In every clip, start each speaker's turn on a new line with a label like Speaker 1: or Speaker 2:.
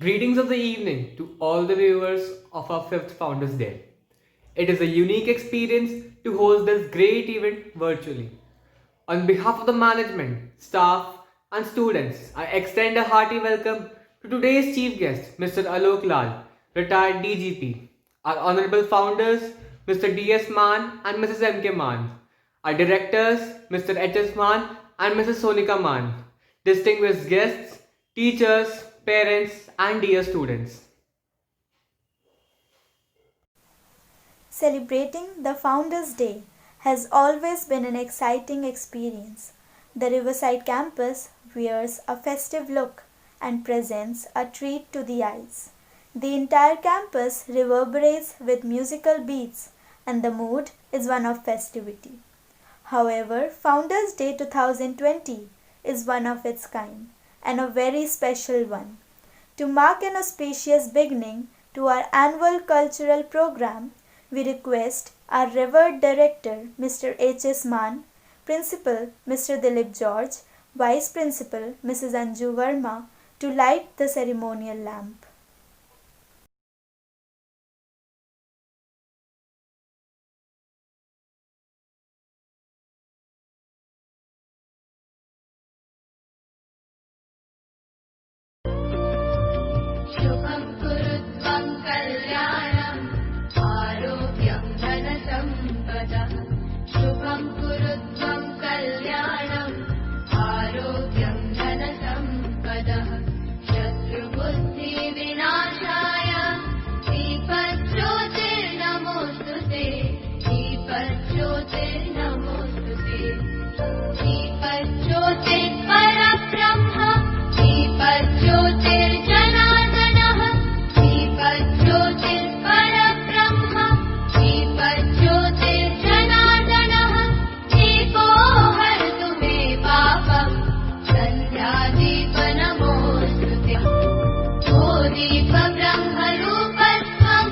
Speaker 1: Greetings of the evening to all the viewers of our 5th Founders Day. It is a unique experience to host this great event virtually. On behalf of the management, staff, and students, I extend a hearty welcome to today's chief guest, Mr. Alok Lal, retired DGP, our honorable founders, Mr. D.S. Maan and Mrs. M.K. Maan, our directors, Mr. H.S. Maan and Mrs. Sonika Maan, distinguished guests, teachers, parents, and dear students.
Speaker 2: Celebrating the Founders' Day has always been an exciting experience. The Riverside campus wears a festive look and presents a treat to the eyes. The entire campus reverberates with musical beats, and the mood is one of festivity. However, Founders' Day 2020 is one of its kind and a very special one. To mark an auspicious beginning to our annual cultural program, we request our revered director, Mr. H.S. Maan, Principal, Mr. Dilip George, Vice Principal, Mrs. Anju Verma, to light the ceremonial lamp.
Speaker 3: शुभं कुरुत्वं कल्याणम् आरोग्यं धनसम्पदः शुभं कुरुत्वं कल्याणम् आरोग्यं धनसम्पदः शत्रुबुद्धिविनाशाय दीपज्योतिर्नमोऽस्तु ते दीपज्योतिर्नमोऽस्तु ते दीपज्योतिर्परब्रह्म दीपज्योतिर्जनार्दनः दीपज्योतिर्परब्रह्म दीपज्योतिर्जनार्दनः दीपो हरतु मे पापम् सन्ध्यादीपनमोऽस्तु ते ओ दीपब्रह्मरूपत्वं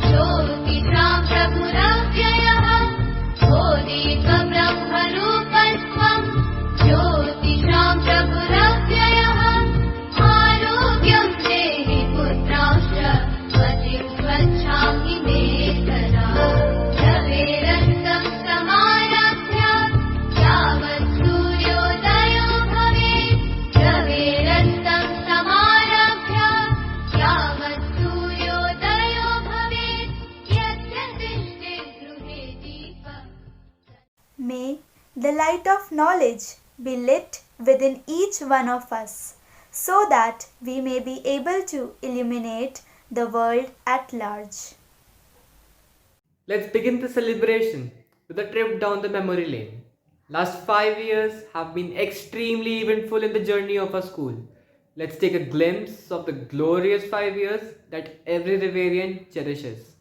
Speaker 3: ज्योतिषां प्रभुरव्ययः ओ दीपब्रह्मरूपत्वं ज्योतिषां प्रभुरव्ययः आरोग्यं देहि पुत्रांश्च मतिं स्वच्छामि मे सदा रवेरस्तं समारभ्य यावत् सूर्योदयो भवेत् रवेरस्तं समारभ्य यावत् सूर्योदयो भवेत् यद्यतिष्ठे गृहे दीपः
Speaker 2: May the light of knowledge be lit within each one of us, so that we may be able to illuminate the world at large.
Speaker 1: Let's begin the celebration with a trip down the memory lane. Last 5 years have been extremely eventful in the journey of our school. Let's take a glimpse of the glorious 5 years that every Riverian cherishes.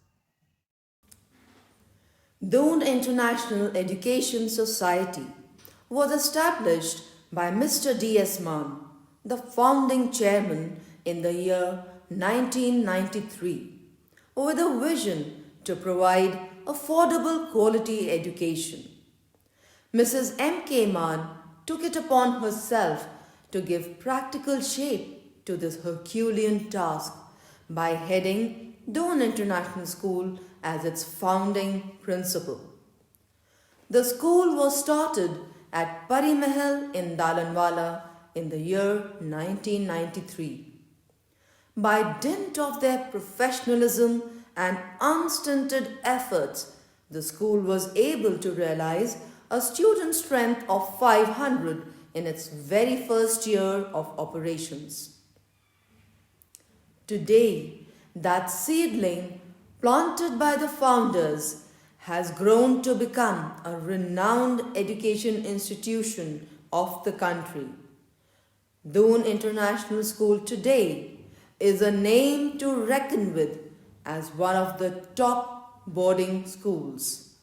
Speaker 4: Doon International Education Society was established by Mr. D.S. Maan, the founding chairman in the year 1993, with a vision to provide affordable quality education. Mrs. M.K. Maan took it upon herself to give practical shape to this Herculean task by heading Doon International School as its founding principal. The school was started at Pari Mahal in Dalanwala in the year 1993. By dint of their professionalism and unstinted efforts, the school was able to realize a student strength of 500 in its very first year of operations. Today, that seedling planted by the founders has grown to become a renowned education institution of the country. Doon International School today is a name to reckon with as one of the top boarding schools.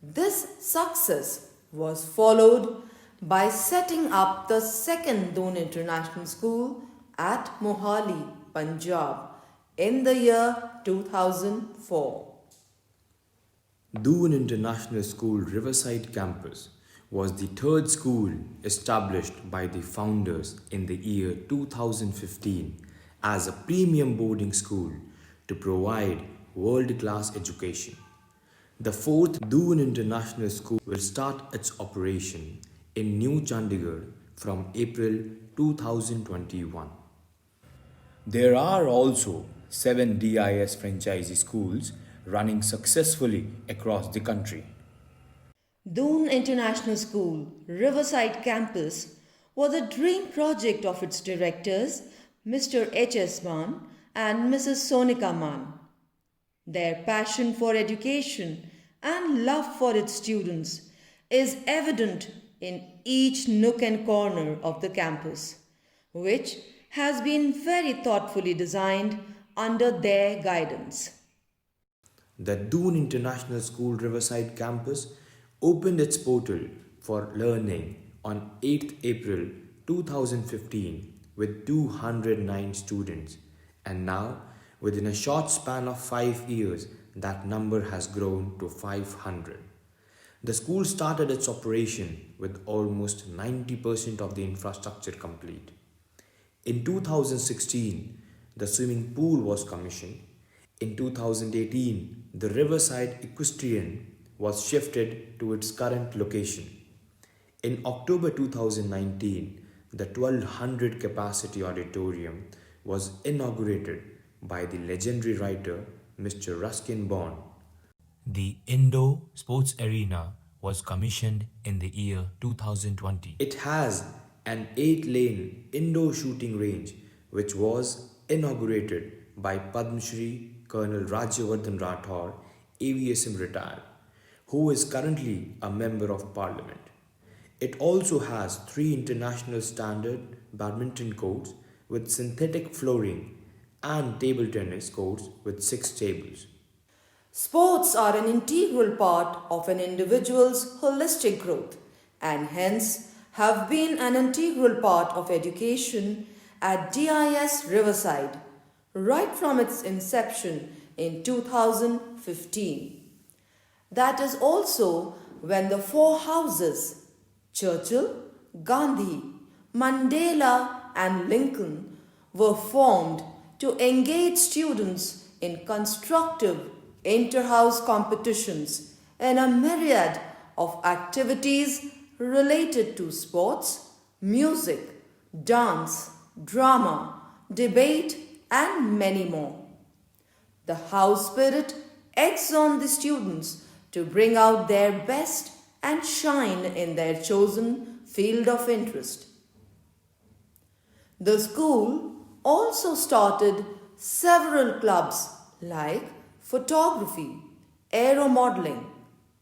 Speaker 4: This success was followed by setting up the second Doon International School at Mohali, Punjab in the year 2004.
Speaker 5: Doon International School Riverside campus was the third school established by the founders in the year 2015 as a premium boarding school to provide world class education. The fourth Doon International School will start its operation in New Chandigarh from April 2021. There are also 7 DIS franchisee schools running successfully across the country.
Speaker 4: Doon International School, Riverside campus, was a dream project of its directors, Mr. H.S. Mann and Mrs. Sonika Mann. Their passion for education and love for its students is evident in each nook and corner of the campus, which has been very thoughtfully designed under their guidance.
Speaker 5: The Doon International School Riverside campus opened its portal for learning on 8th April 2015 with 209 students, and now within a short span of 5 years that number has grown to 500. The school started its operation with almost 90% of the infrastructure complete. In 2016, the swimming pool was commissioned. In 2018, the Riverside Equestrian was shifted to its current location. In October 2019, the 1200 capacity auditorium was inaugurated by the legendary writer Mr. Ruskin Bond. The Indo Sports Arena was commissioned in the year 2020. It has an 8-lane indoor shooting range which was inaugurated by Padma Shri Colonel Rajyavardhan Rathore, AVSM retired, who is currently a Member of Parliament. It also has 3 international standard badminton courts with synthetic flooring and table tennis courts with 6 tables.
Speaker 4: Sports are an integral part of an individual's holistic growth and hence have been an integral part of education at DIS Riverside right from its inception in 2015. That is also when the 4 houses, Churchill, Gandhi, Mandela and Lincoln, were formed to engage students in constructive inter-house competitions and a myriad of activities related to sports, music, dance, drama, debate and many more. The house spirit eggs on the students to bring out their best and shine in their chosen field of interest. The school also started several clubs like photography, aero modeling,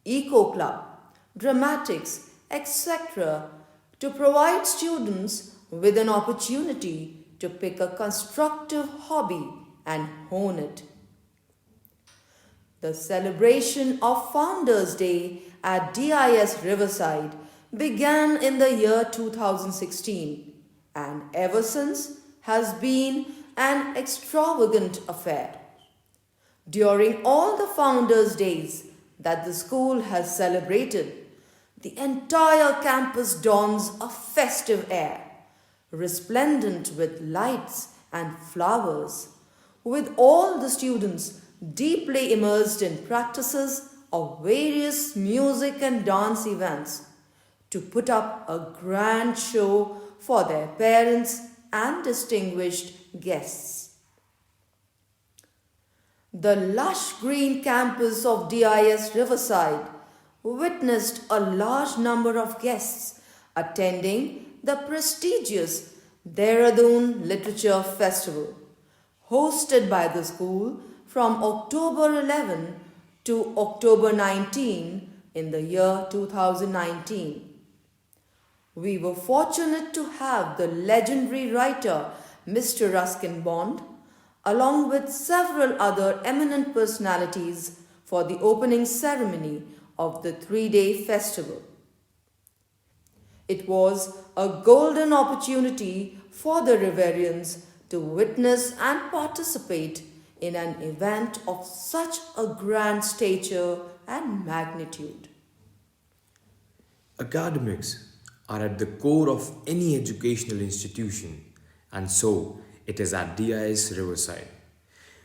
Speaker 4: eco club, dramatics, etc. to provide students with an opportunity to pick a constructive hobby and hone it. The celebration of Founders Day at DIS Riverside began in the year 2016 and ever since has been an extravagant affair. During all the Founders Days that the school has celebrated, the entire campus dons a festive air, resplendent with lights and flowers, with all the students deeply immersed in practices of various music and dance events to put up a grand show for their parents and distinguished guests. The lush green campus of DIS Riverside witnessed a large number of guests attending the prestigious Dehradun Literature Festival, hosted by the school from October 11 to October 19 in the year 2019. We were fortunate to have the legendary writer Mr. Ruskin Bond, along with several other eminent personalities, for the opening ceremony of the 3-day festival. It was a golden opportunity for the Riverians to witness and participate in an event of such a grand stature and magnitude.
Speaker 5: Academics are at the core of any educational institution, and so it is at DIS Riverside.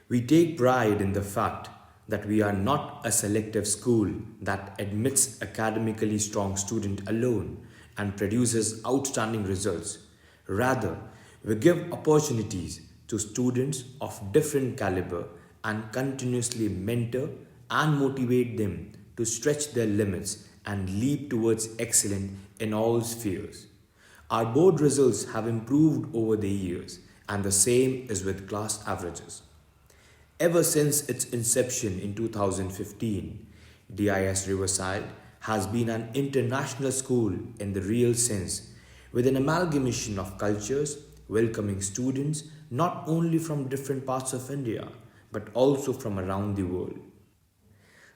Speaker 5: We take pride in the fact that we are not a selective school that admits academically strong students alone and produces outstanding results. Rather, we give opportunities to students of different caliber and continuously mentor and motivate them to stretch their limits and leap towards excellence in all spheres. Our board results have improved over the years, and the same is with class averages. Ever since its inception in 2015, DIS Riverside has been an international school in the real sense, with an amalgamation of cultures, welcoming students not only from different parts of India but also from around the world.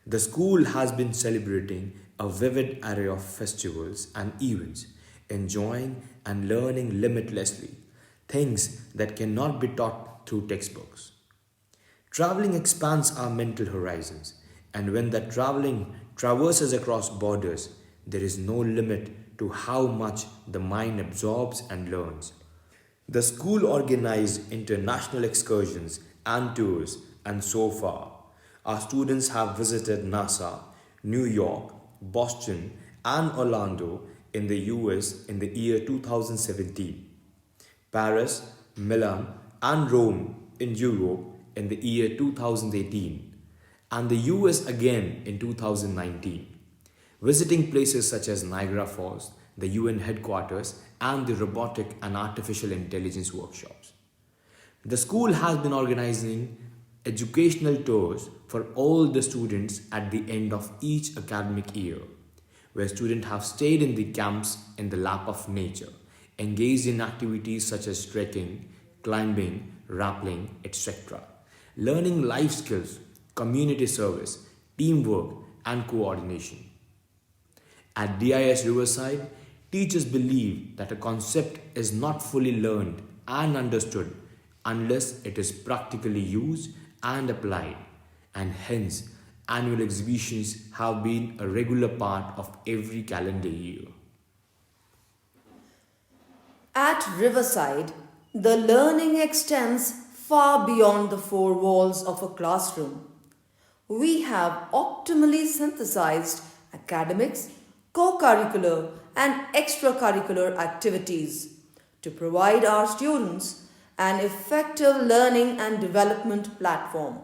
Speaker 5: The school has been celebrating a vivid array of festivals and events, enjoying and learning limitlessly, things that cannot be taught through textbooks. Traveling expands our mental horizons, and when that traveling traverses across borders, there is no limit to how much the mind absorbs and learns. The school organized international excursions and tours, and so far, our students have visited NASA, New York, Boston, and Orlando in the US in the year 2017, Paris, Milan, and Rome in Europe in the year 2018, and the US again in 2019, visiting places such as Niagara Falls, the UN headquarters, and the robotic and artificial intelligence workshops. The school has been organizing educational tours for all the students at the end of each academic year, where students have stayed in the camps in the lap of nature, engaged in activities such as trekking, climbing, rappelling, etc., learning life skills, community service, teamwork, and coordination. At DIS Riverside, teachers believe that a concept is not fully learned and understood unless it is practically used and applied, and hence annual exhibitions have been a regular part of every calendar year.
Speaker 4: At Riverside, the learning extends far beyond the four walls of a classroom. We have optimally synthesized academics, co curricular, and extracurricular activities to provide our students an effective learning and development platform.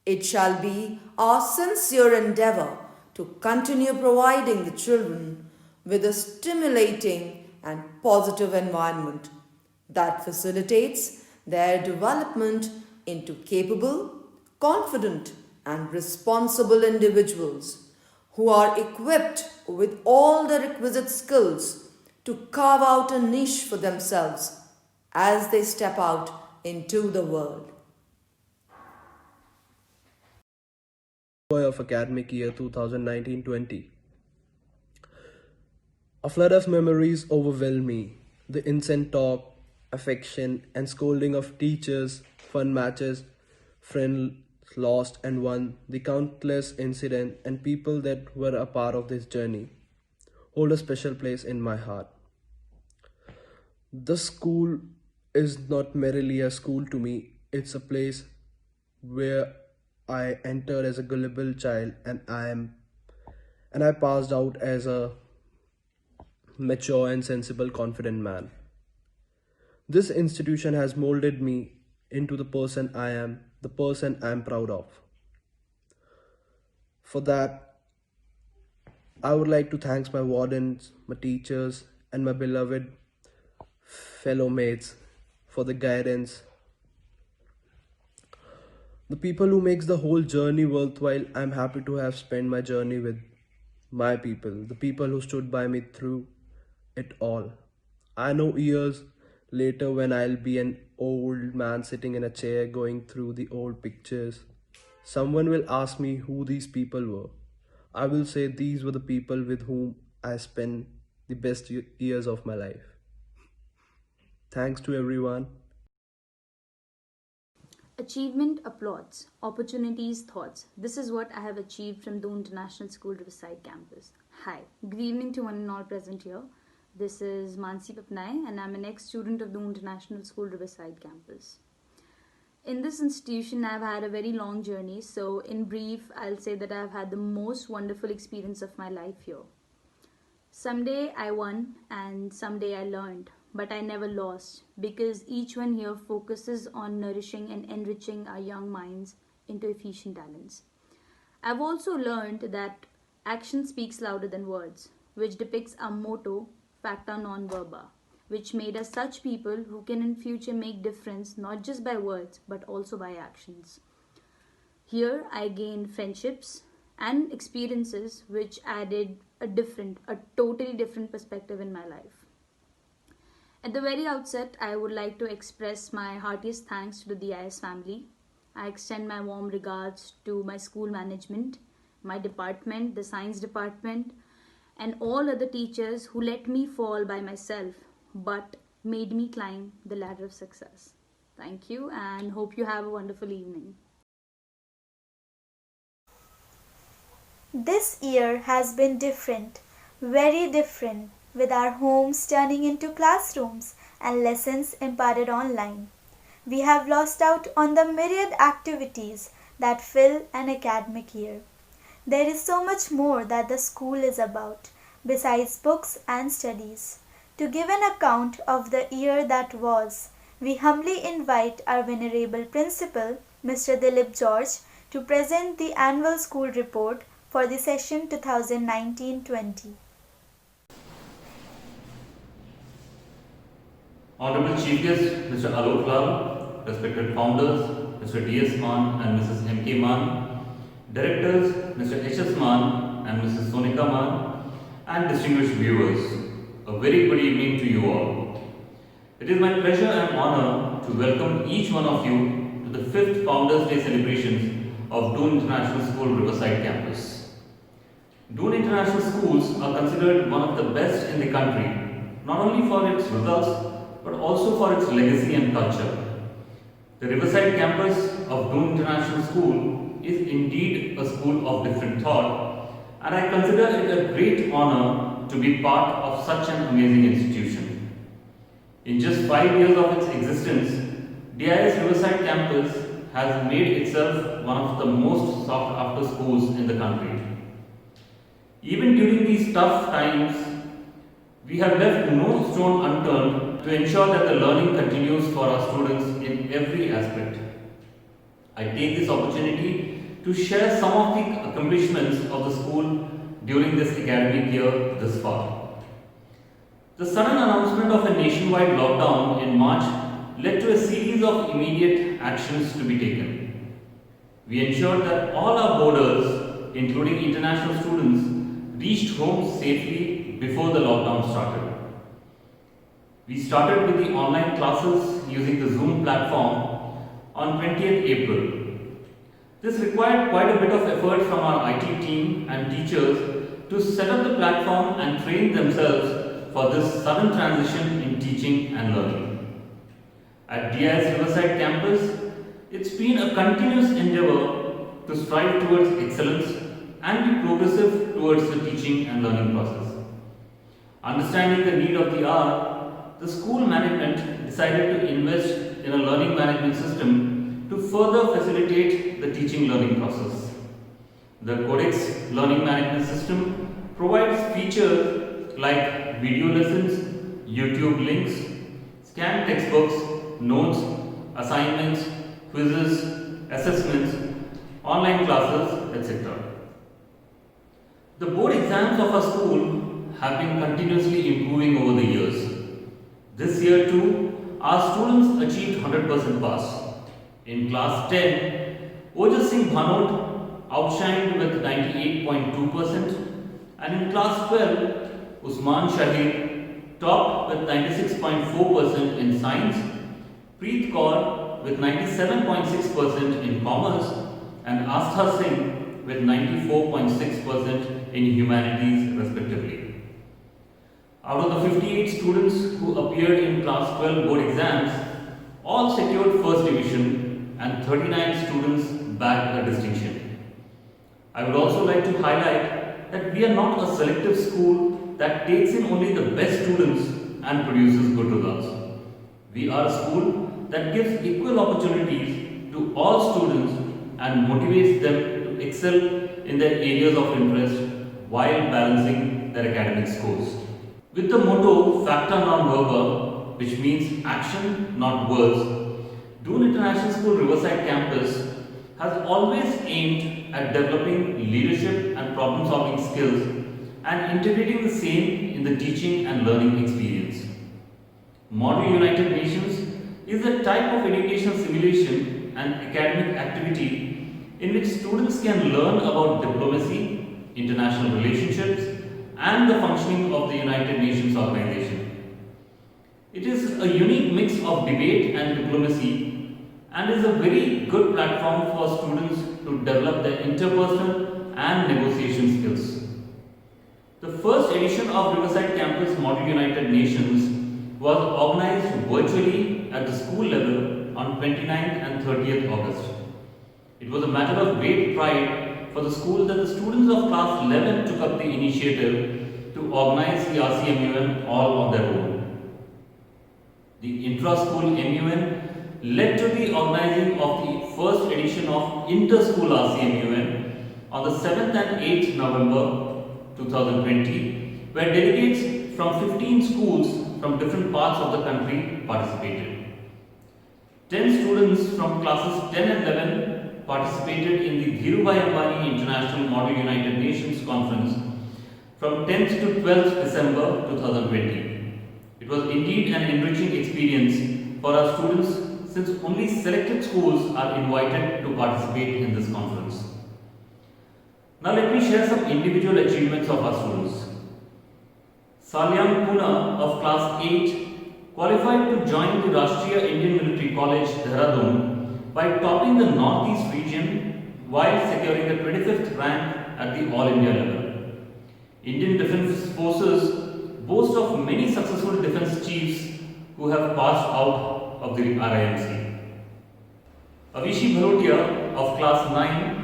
Speaker 4: It shall be our sincere endeavor to continue providing the children with a stimulating and positive environment that facilitates their development into capable, confident, and responsible individuals who are equipped with all the requisite skills to carve out a niche for themselves as they step out into the world.
Speaker 6: Boy of academic year 2019-20. A flood of memories overwhelmed me. The instant talk, affection, and scolding of teachers, fun matches, friends lost and won, the countless incidents and people that were a part of this journey hold a special place in my heart. The school is not merely a school to me, it's a place where I entered as a gullible child and I passed out as a mature and sensible confident man. This institution has molded me into the person I am, the person I am proud of. For that, I would like to thank my wardens, my teachers, and my beloved fellow mates for the guidance. The people who makes the whole journey worthwhile. I'm happy to have spent my journey with my people, the people who stood by me through it all. I know years later when I'll be an old man sitting in a chair going through the old pictures, someone will ask me who these people were. I will say these were the people with whom I spent the best years of my life. Thanks to everyone.
Speaker 7: Achievement applauds, opportunities thoughts. This is what I have achieved from Doon International School Riverside campus. Hi, good evening to one and all present here. This is Mansi Papnai, and I'm an ex-student of the International School Riverside campus. In this institution, I've had a very long journey, so in brief, I'll say that I've had the most wonderful experience of my life here. Someday I won, and someday I learned, but I never lost because each one here focuses on nourishing and enriching our young minds into efficient talents. I've also learned that action speaks louder than words, which depicts our motto, Facta non verba, which made us such people who can in future make difference not just by words but also by actions. Here I gained friendships and experiences which added a totally different perspective in my life. At the very outset, I would like to express my heartiest thanks to the DIS family. I extend my warm regards to my school management, my department, the science department, and all other teachers who let me fall by myself but made me climb the ladder of success. Thank you and hope you have a wonderful evening.
Speaker 2: This year has been different, very different, with our homes turning into classrooms and lessons imparted online. We have lost out on the myriad activities that fill an academic year. There is so much more that the school is about, besides books and studies. To give an account of the year that was, we humbly invite our venerable principal, Mr. Dilip George, to present the annual school report for the session 2019-20.
Speaker 8: Honorable Chief Guest, Mr. Alok Lal, respected founders, Mr. D.S. Mann and Mrs. M.K. Mann, directors, Mr. H.S. Mann and Mrs. Sonika Mann, and distinguished viewers, a very good evening to you all. It is my pleasure and honor to welcome each one of you to the 5th Founders Day celebrations of Doon International School Riverside campus. Doon International Schools are considered one of the best in the country, not only for its results but also for its legacy and culture. The Riverside campus of Doon International School is indeed a school of different thought, and I consider it a great honor to be part of such an amazing institution. In just 5 years of its existence, DIS Riverside campus has made itself one of the most sought after schools in the country. Even during these tough times, we have left no stone unturned to ensure that the learning continues for our students in every aspect. I take this opportunity to share some of the accomplishments of the school during this academic year thus far. The sudden announcement of a nationwide lockdown in March led to a series of immediate actions to be taken. We ensured that all our boarders, including international students, reached home safely before the lockdown started. We started with the online classes using the Zoom platform on 20th April. This required quite a bit of effort from our IT team and teachers to set up the platform and train themselves for this sudden transition in teaching and learning. At DIS Riverside campus, it's been a continuous endeavor to strive towards excellence and be progressive towards the teaching and learning process. Understanding the need of the hour, the school management decided to invest in a learning management system to further facilitate the teaching learning process. The Codex learning management system provides features like video lessons, YouTube links, scanned textbooks, notes, assignments, quizzes, assessments, online classes, etc. The board exams of our school have been continuously improving over the years. This year too, our students achieved 100% pass. In class 10, Ojas Singh Bhanot outshined with 98.2%, and in class 12, Usman Shahid topped with 96.4% in science, Preet Kaur with 97.6% in commerce, and Astha Singh with 94.6% in humanities respectively. Out of the 58 students who appeared in class 12 board exams, all secured first division and 39 students bagged a distinction. I would also like to highlight that we are not a selective school that takes in only the best students and produces good results. We are a school that gives equal opportunities to all students and motivates them to excel in their areas of interest while balancing their academic scores. With the motto Facta non verba, which means action, not words, Doon International School Riverside campus has always aimed at developing leadership and problem solving skills and integrating the same in the teaching and learning experience. Model United Nations is a type of educational simulation and academic activity in which students can learn about diplomacy, international relationships, and the functioning of the United Nations organization. It is a unique mix of debate and diplomacy and is a very good platform for students to develop their interpersonal and negotiation skills. The first edition of Riverside Campus Model United Nations was organized virtually at the school level on 29th and 30th August. It was a matter of great pride for the school that the students of class 11 took up the initiative to organize the RCMUN all on their own. The intra-school MUN led to the organizing of the first edition of inter-school RCMUN on the 7th and 8th November 2020, where delegates from 15 schools from different parts of the country participated. 10 students from classes 10 and 11 participated in the Dhirubhai Ambani International Model United Nations Conference from 10th to 12th December 2020. It was indeed an enriching experience for our students since only selected schools are invited to participate in this conference. Now let me share some individual achievements of our students. Salyam Puna of class 8 qualified to join the Rashtriya Indian Military College, Dehradun by topping the Northeast region while securing the 25th rank at the All India level. Indian Defence Forces boast of many successful defence chiefs who have passed out of the RIMC. Avishi Bharotia of class 9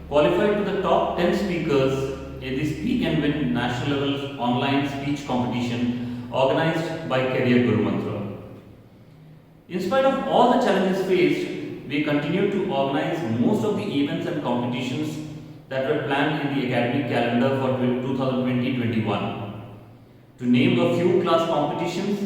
Speaker 8: qualified to the top 10 speakers in the Speak and Win national level online speech competition organized by Career Guru Mantra. In spite of all the challenges faced, we continue to organize most of the events and competitions that were planned in the academic calendar for 2020-21. To name a few class competitions: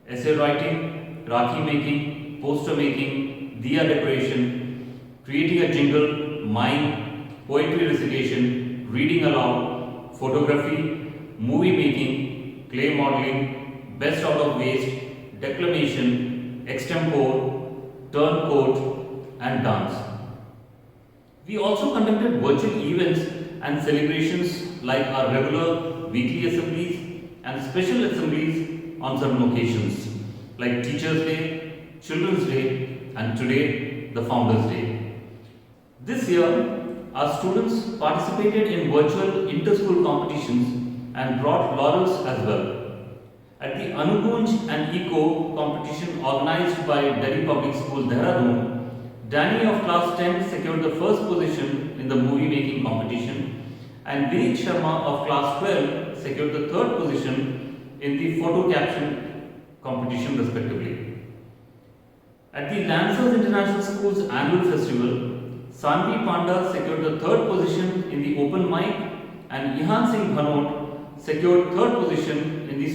Speaker 8: essay writing, rakhi making, poster making, diya decoration, creating a jingle, mime, poetry recitation, reading aloud, photography, movie making, clay modeling, best out of waste, declamation, extempore, turncoat, and dance. We also conducted virtual events and celebrations like our regular weekly assemblies and special assemblies on certain occasions like Teachers' Day, Children's Day, and today the Founders' Day. This year, our students participated in virtual inter-school competitions and brought laurels as well. At the Anugunj and Eco competition organized by Delhi Public School, Dehradun, Danny of class 10 secured the first position in the movie making competition and Vinit Sharma of class 12 secured the third position in the photo caption competition respectively. At the Lancers International School's annual festival, Sanvi Panda secured the third position in the open mic and Ihan Singh Bhanot secured third position in the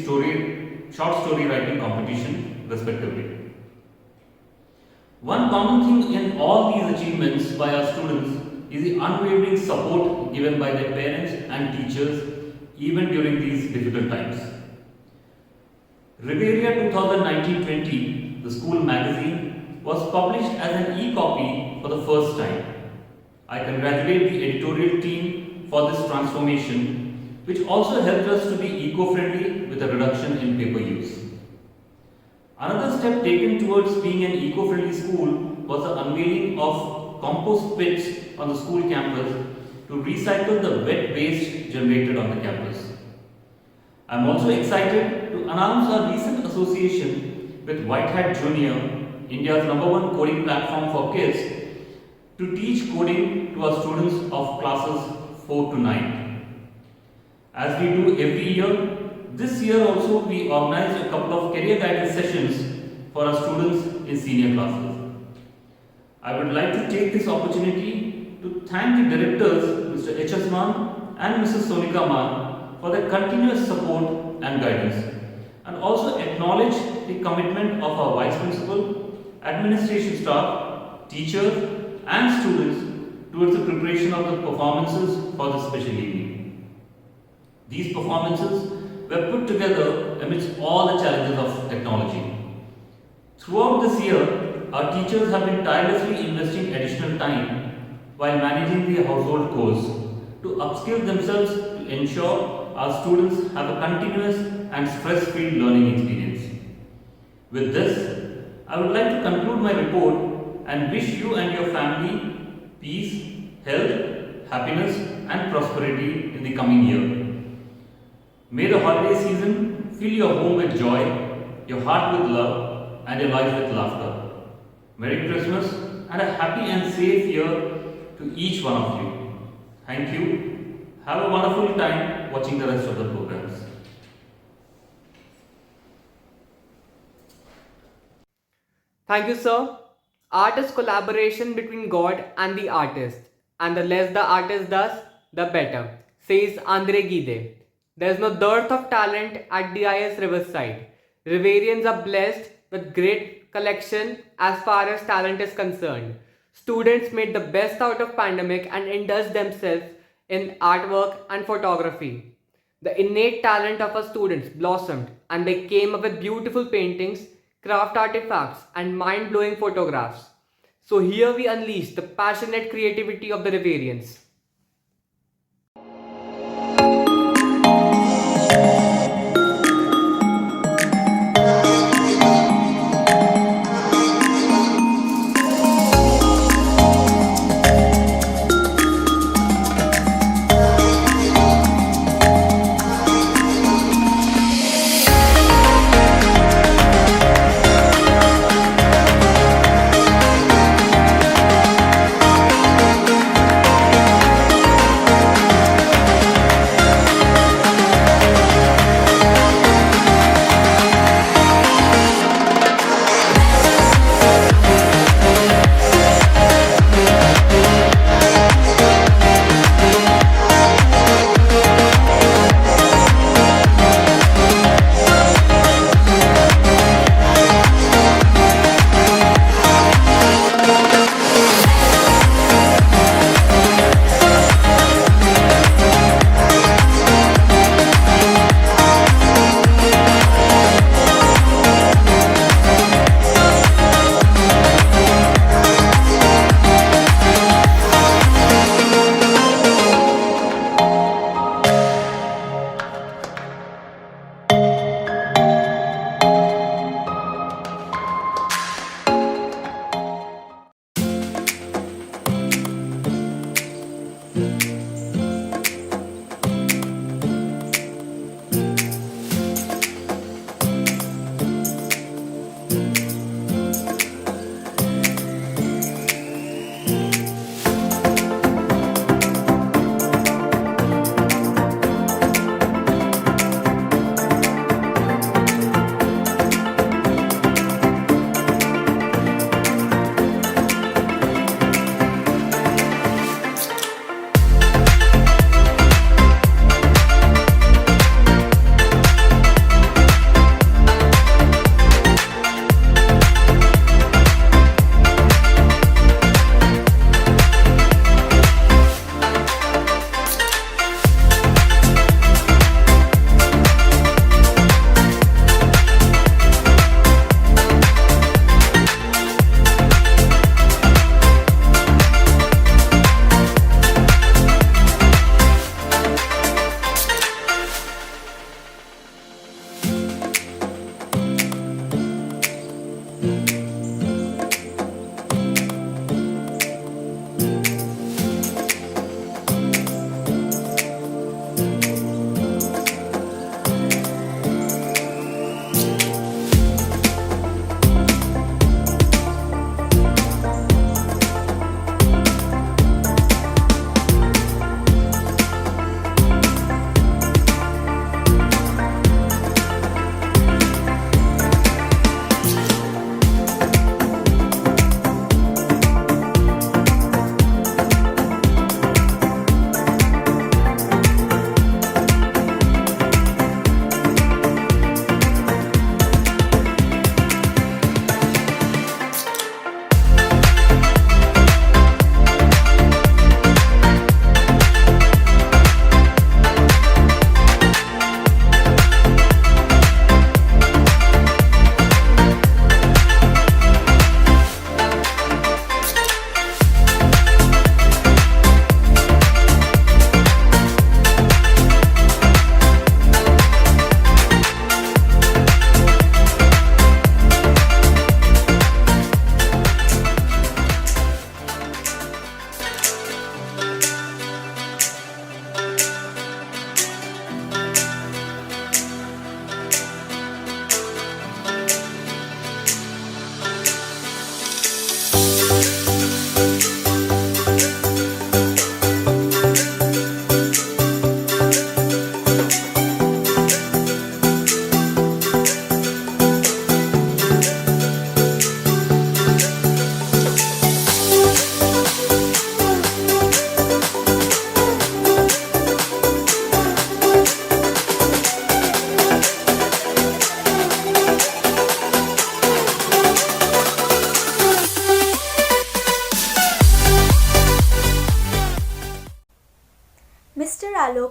Speaker 8: short story writing competition respectively. One common thing in all these achievements by our students is the unwavering support given by their parents and teachers even during these difficult times. Riveria 2019-20, the school magazine, was published as an e-copy for the first time. I congratulate the editorial team for this transformation, which also helped us to be eco-friendly with a reduction in paper use. Another step taken towards being an eco-friendly school was the unveiling of compost pits on the school campus to recycle the wet waste generated on the campus. I am also excited to announce our recent association with White Hat Junior, India's #1 coding platform for kids, to teach coding to our students of classes 4 to 9. As we do every year, this year also we organized a couple of career guidance sessions for our students in senior classes. I would like to take this opportunity to thank the directors, Mr. H.S. Man and Mrs. Sonika Man, for their continuous support and guidance, and also acknowledge the commitment of our Vice Principal, administration staff, teachers, and students towards the preparation of the performances for this special evening. These performances were put together amidst all the challenges of technology. Throughout this year, our teachers have been tirelessly investing additional time while managing the household chores to upskill themselves to ensure our students have a continuous and stress-free learning experience. With this, I would like to conclude my report and wish you and your family peace, health, happiness and prosperity in the coming year. May the holiday season fill your home with joy, your heart with love and your life with laughter. Merry Christmas and a happy and safe year to each one of you. Thank you. Have a wonderful time watching the rest of the programs.
Speaker 1: Thank you, sir. Art is collaboration between God and the artist, and the less the artist does, the better, says Andre Gide. There is no dearth of talent at DIS Riverside. Riverians are blessed with great collection as far as talent is concerned. Students made the best out of pandemic and indulged themselves in artwork and photography. The innate talent of our students blossomed and they came up with beautiful paintings, craft artifacts and mind-blowing photographs. So here we unleash the passionate creativity of the Riverians.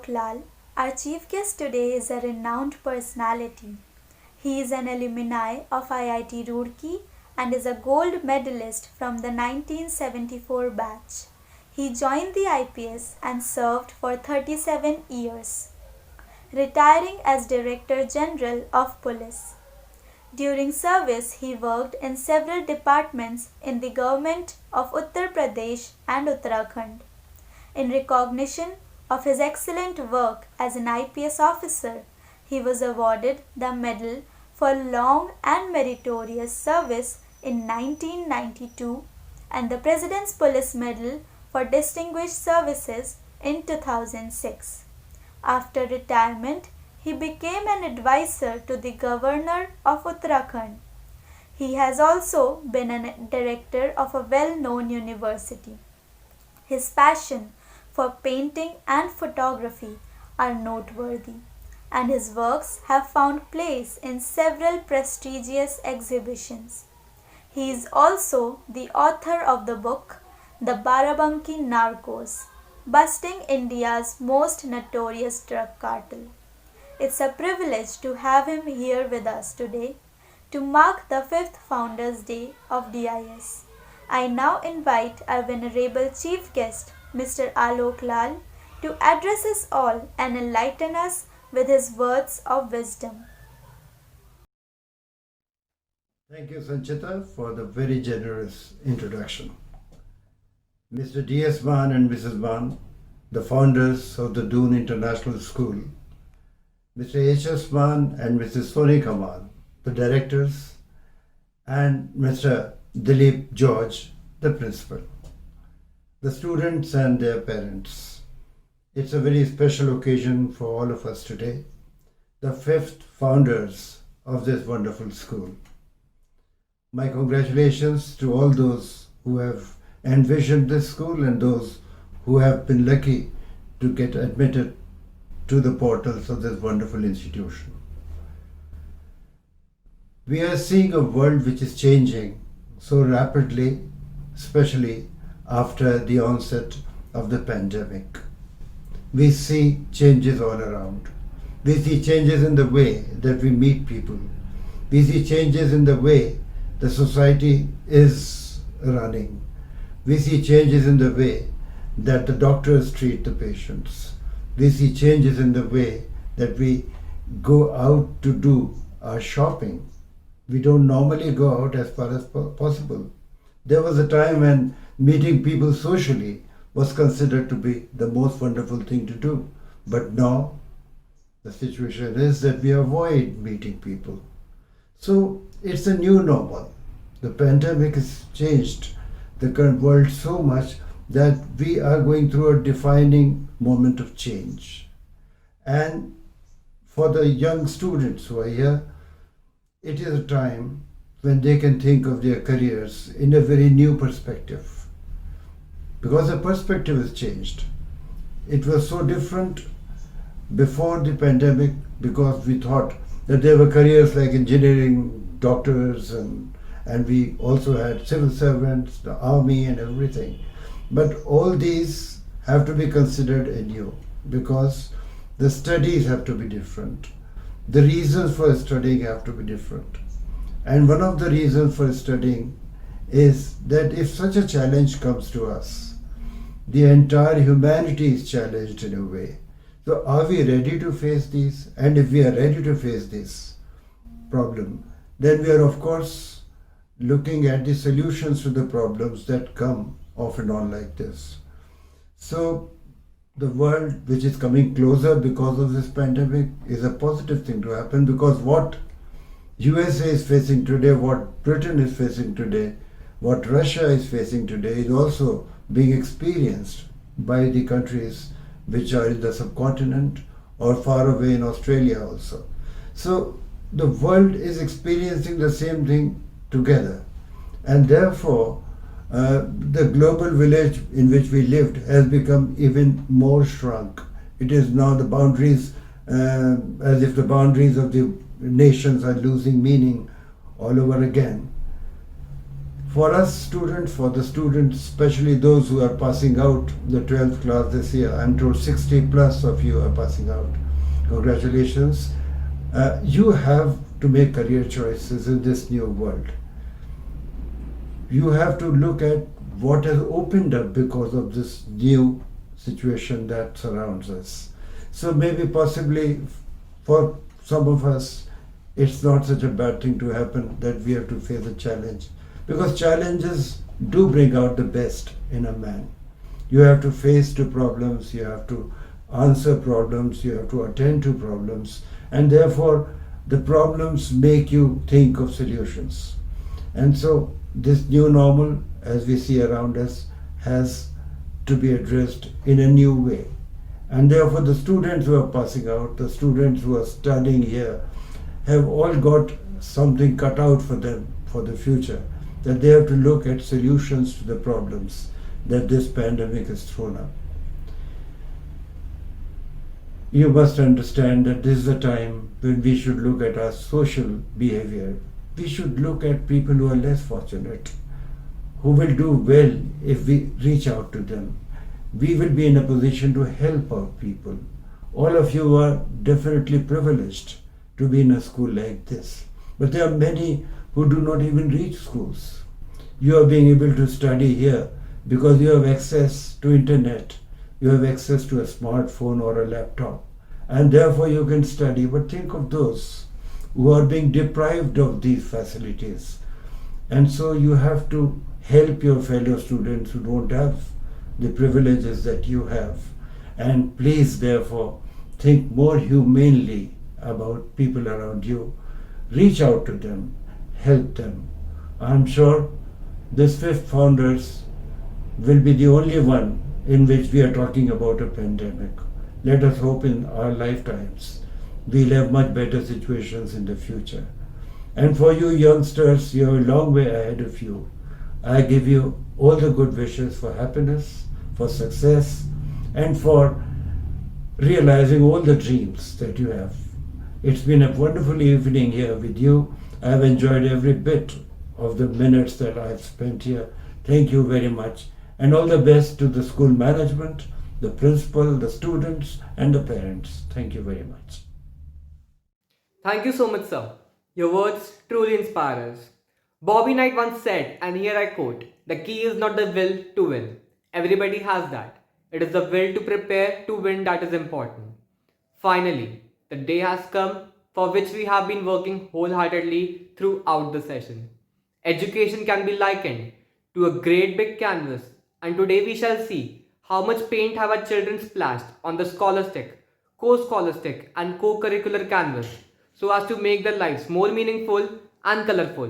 Speaker 2: Alok Lal, our chief guest today is a renowned personality. He is an alumni of IIT Roorkee and is a gold medalist from the 1974 batch. He joined the IPS and served for 37 years, retiring as Director General of Police. During service, he worked in several departments in the government of Uttar Pradesh and Uttarakhand. In recognition of his excellent work as an IPS officer, he was awarded the Medal for Long and Meritorious Service in 1992 and the President's Police Medal for Distinguished Services in 2006. After retirement, he became an advisor to the Governor of Uttarakhand. He has also been a director of a well-known university. His passion for painting and photography are noteworthy, and his works have found place in several prestigious exhibitions. He is also the author of the book The Barabanki Narcos, Busting India's Most Notorious Drug Cartel. It's a privilege to have him here with us today to mark the 5th Founders Day of DIS. I now invite our venerable chief guest, Mr. Alok Lal, to address us all and enlighten us with his words of wisdom.
Speaker 9: Thank you, Sanchita, for the very generous introduction. Mr. D.S. Mann and Mrs. Mann, the founders of the Doon International School, Mr. H.S. Mann and Mrs. Sonika Mann, the directors, and Mr. Dilip George, the principal, the students and their parents. It's a very special occasion for all of us today, the 5th founders of this wonderful school. My congratulations to all those who have envisioned this school and those who have been lucky to get admitted to the portals of this wonderful institution. We are seeing a world which is changing so rapidly, especially after the onset of the pandemic. We see changes all around. We see changes in the way that we meet people. We see changes in the way the society is running. We see changes in the way that the doctors treat the patients. We see changes in the way that we go out to do our shopping. We don't normally go out as far as possible. There was a time when meeting people socially was considered to be the most wonderful thing to do. But now the situation is that we avoid meeting people. So it's a new normal. The pandemic has changed the current world so much that we are going through a defining moment of change. And for the young students who are here, it is a time when they can think of their careers in a very new perspective. Because the perspective has changed. It was so different before the pandemic because we thought that there were careers like engineering, doctors, and we also had civil servants, the army and everything. But all these have to be considered anew because the studies have to be different. The reasons for studying have to be different. And one of the reasons for studying is that if such a challenge comes to us, the entire humanity is challenged in a way. So are we ready to face these? And if we are ready to face this problem, then we are of course looking at the solutions to the problems that come off and on like this. So the world which is coming closer because of this pandemic is a positive thing to happen because what USA is facing today, what Britain is facing today, what Russia is facing today is also being experienced by the countries which are in the subcontinent or far away in Australia also. So the world is experiencing the same thing together, and therefore the global village in which we lived has become even more shrunk. It is now the boundaries, as if the boundaries of the nations are losing meaning all over again. For us students, for the students, especially those who are passing out the 12th class this year, I'm told 60 plus of you are passing out. Congratulations. You have to make career choices in this new world. You have to look at what has opened up because of this new situation that surrounds us. So maybe possibly for some of us, it's not such a bad thing to happen that we have to face a challenge. Because challenges do bring out the best in a man. You have to face the problems, you have to answer problems, you have to attend to problems, and therefore the problems make you think of solutions. And so this new normal, as we see around us, has to be addressed in a new way. And therefore the students who are passing out, the students who are studying here, have all got something cut out for them for the future, that they have to look at solutions to the problems that this pandemic has thrown up. You must understand that this is a time when we should look at our social behavior. We should look at people who are less fortunate, who will do well if we reach out to them. We will be in a position to help out people. All of you are definitely privileged to be in a school like this. But there are many who do not even reach schools. You are being able to study here because you have access to internet, you have access to a smartphone or a laptop, and therefore you can study. But think of those who are being deprived of these facilities. And so you have to help your fellow students who don't have the privileges that you have. And please, therefore, think more humanely about people around you. Reach out to them, help them. I'm sure this fifth founders will be the only one in which we are talking about a pandemic. Let us hope in our lifetimes we'll have much better situations in the future. And for you youngsters, you have a long way ahead of you. I give you all the good wishes for happiness, for success, and for realizing all the dreams that you have. It's been a wonderful evening here with you. I've enjoyed every bit of the minutes that I've spent here. Thank you very much. And all the best to the school management, the principal, the students, and the parents. Thank you very much.
Speaker 1: Thank you so much, sir. Your words truly inspire us. Bobby Knight once said, and here I quote, "The key is not the will to win. Everybody has that. It is the will to prepare to win that is important." Finally, the day has come for which we have been working wholeheartedly throughout the session. Education can be likened to a great big canvas, and today we shall see how much paint have our children splashed on the scholastic, co-scholastic, and co-curricular canvas so as to make their lives more meaningful and colorful.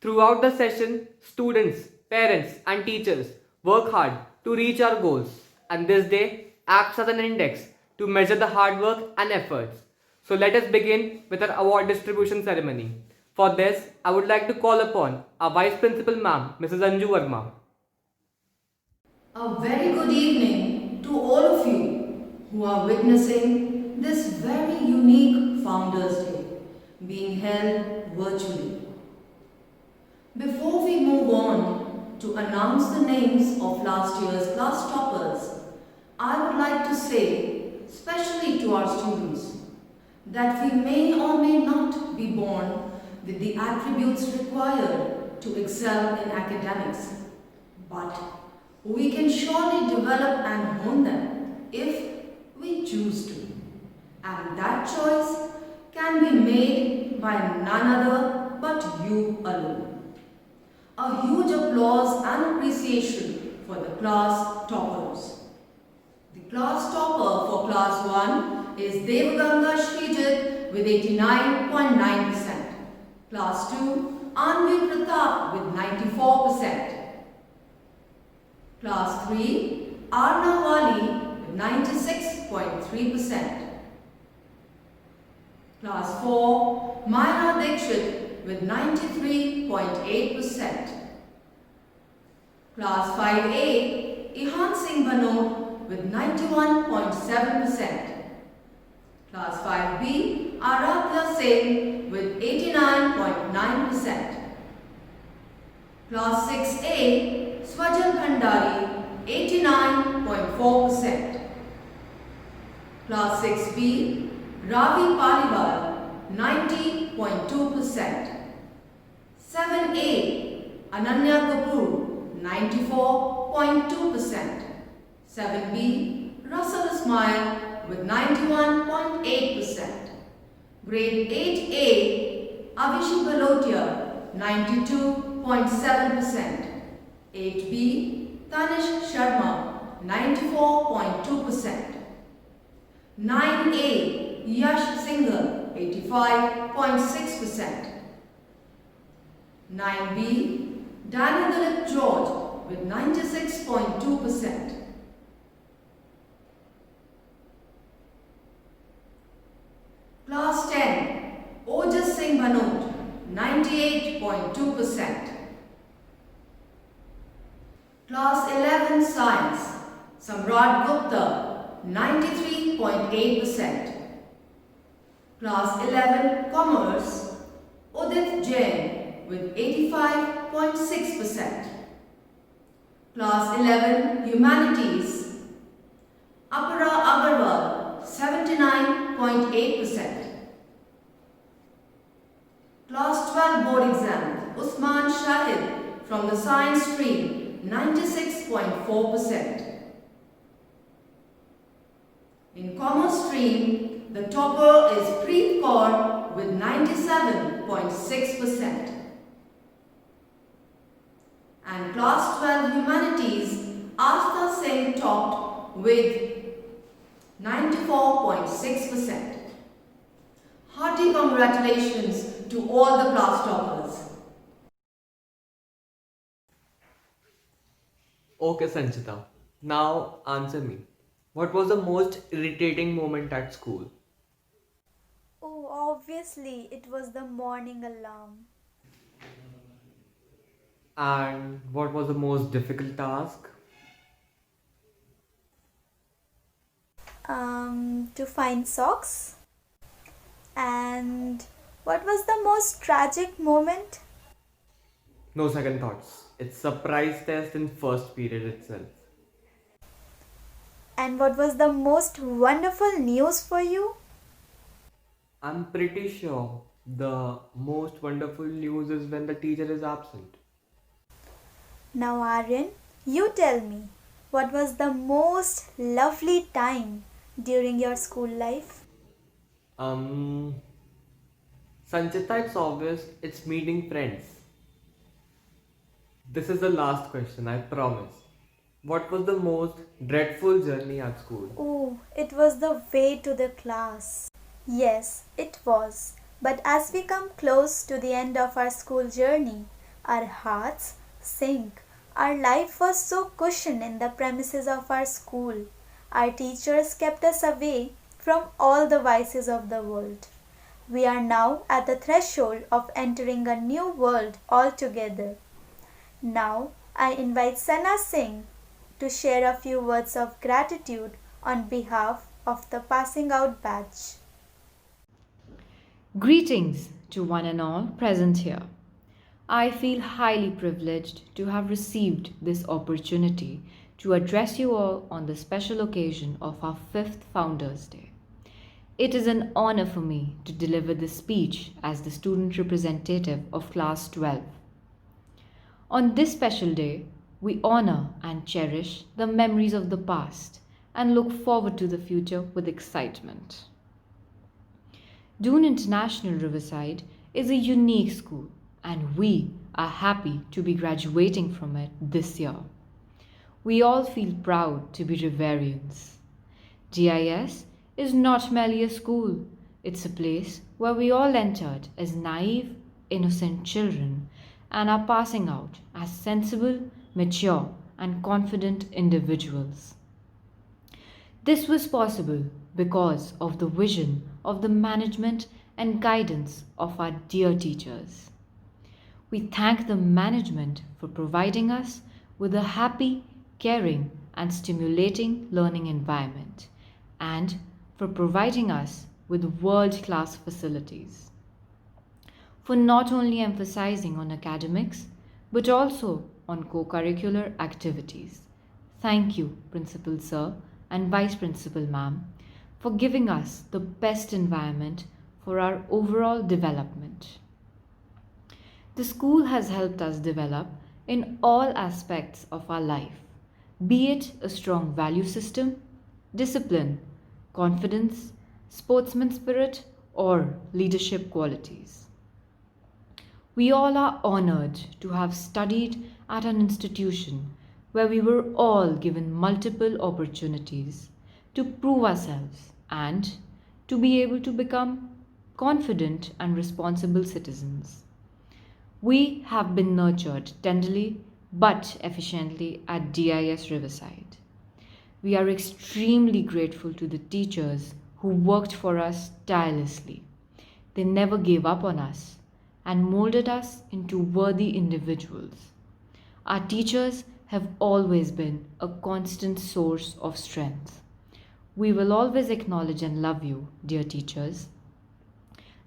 Speaker 1: Throughout the session, students, parents, and teachers work hard to reach our goals, and this day acts as an index to measure the hard work and efforts. So let us begin with our award distribution ceremony. For this, I would like to call upon our Vice Principal Ma'am, Mrs. Anju Verma.
Speaker 4: A very good evening to all of you who are witnessing this very unique Founders Day being held virtually. Before we move on to announce the names of last year's class toppers, I would like to say, especially to our students, that we may or may not be born with the attributes required to excel in academics, but we can surely develop and hone them if we choose to. And that choice can be made by none other but you alone. A huge applause and appreciation for the class toppers. The class topper for class 1 is Devaganga Srijit with 89.9%. Class 2, Anvi Pratap with 94%. Class 3, Arna Wali with 96.3%. Class 4, Maya Dikshit with 93.8%. Class 5A, Ihan Singh Bhanot with 91.7%. Class 5B, Aradhya Singh with 89.9%. Class 6A, Swajal Bhandari, 89.4%. Class 6B, Ravi Paliwal, 90.2%. 7A, Ananya Kapoor, 94.2%. 7B, Russell Ismail with 91.8%. Grade 8A, Avishi Balotia, 92.7%. 8B, Tanish Sharma, 94.2%. 9A, Yash Singhal, 85.6%. 9B, Daniel Dilip George with 96.2%. Class 10, Ojas Singh Bhanot, 98.2%. Class 11 Science, Samrat Gupta, 93.8%. Class 11 Commerce, Udit Jain with 85.6%. Class 11 Humanities, Apara Agarwal, 79.8%. Class 12 Board Exam, Usman Shahid from the Science stream, 96.4%. In Commerce stream, the topper is Preet Kaur with 97.6%. And Class 12 Humanities, Astha Singh topped with 94.6%. Hearty congratulations to all the class toppers.
Speaker 1: Okay, Sanchita. Now answer me. What was the most irritating moment at school?
Speaker 2: Oh, obviously, it was the morning alarm.
Speaker 1: And what was the most difficult task?
Speaker 2: To find socks. And what was the most tragic moment?
Speaker 1: No second thoughts. It's surprise test in first period itself.
Speaker 2: And what was the most wonderful news for you?
Speaker 1: I'm pretty sure the most wonderful news is when the teacher is absent.
Speaker 2: Now, Aryan, you tell me, what was the most lovely time during your school life?
Speaker 1: Um, Sanchita, it's obvious it's meeting friends. This is the last question, I promise. What was the most dreadful journey at school?
Speaker 2: Oh, it was the way to the class. Yes, it was. But as we come close to the end of our school journey, our hearts sink. Our life was so cushioned in the premises of our school. Our teachers kept us away from all the vices of the world. We are now at the threshold of entering a new world altogether. Now, I invite Sana Singh to share a few words of gratitude on behalf of the passing out batch.
Speaker 10: Greetings to one and all present here. I feel highly privileged to have received this opportunity to address you all on the special occasion of our 5th Founders Day. It is an honor for me to deliver this speech as the student representative of Class 12. On this special day, we honor and cherish the memories of the past and look forward to the future with excitement. Doon International Riverside is a unique school and we are happy to be graduating from it this year. We all feel proud to be Riverians. DIS is not merely a school, it's a place where we all entered as naive, innocent children and are passing out as sensible, mature, and confident individuals. This was possible because of the vision of the management and guidance of our dear teachers. We thank the management for providing us with a happy, caring, and stimulating learning environment, and for providing us with world-class facilities. For not only emphasizing on academics, but also on co curricular activities. Thank you, Principal Sir and Vice Principal Ma'am, for giving us the best environment for our overall development. The school has helped us develop in all aspects of our life, be it a strong value system, discipline, confidence, sportsman spirit, or leadership qualities. We all are honored to have studied at an institution where we were all given multiple opportunities to prove ourselves and to be able to become confident and responsible citizens. We have been nurtured tenderly but efficiently at DIS Riverside. We are extremely grateful to the teachers who worked for us tirelessly. They never gave up on us and molded us into worthy individuals. Our teachers have always been a constant source of strength. We will always acknowledge and love you, dear teachers.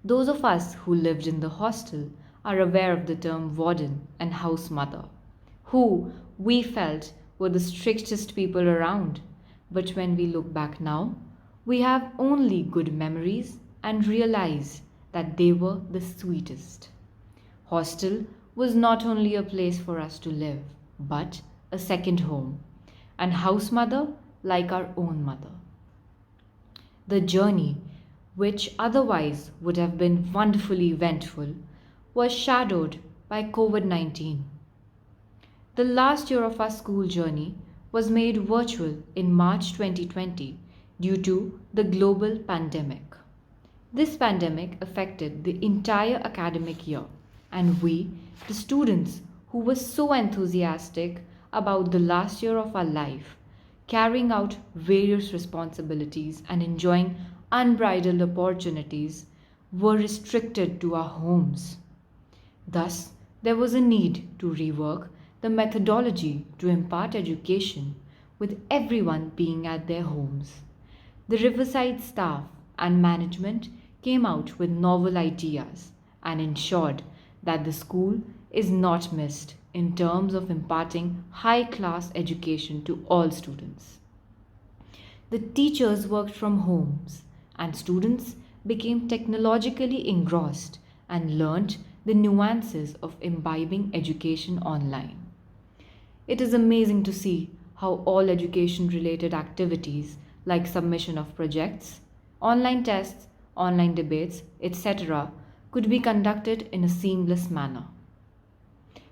Speaker 10: Those of us who lived in the hostel are aware of the term warden and house mother, who we felt were the strictest people around. But when we look back now, we have only good memories and realize that they were the sweetest. Hostel was not only a place for us to live, but a second home, and house mother like our own mother. The journey, which otherwise would have been wonderfully eventful, was shadowed by COVID 19. The last year of our school journey was made virtual in March 2020 due to the global pandemic. This pandemic affected the entire academic year, and we, the students who were so enthusiastic about the last year of our life, carrying out various responsibilities and enjoying unbridled opportunities, were restricted to our homes. Thus, there was a need to rework the methodology to impart education with everyone being at their homes. The Riverside staff and management came out with novel ideas and ensured that the school is not missed in terms of imparting high class education to all students. The teachers worked from homes and students became technologically engrossed and learnt the nuances of imbibing education online. It is amazing to see how all education related activities like submission of projects, online tests, online debates, etc., could be conducted in a seamless manner.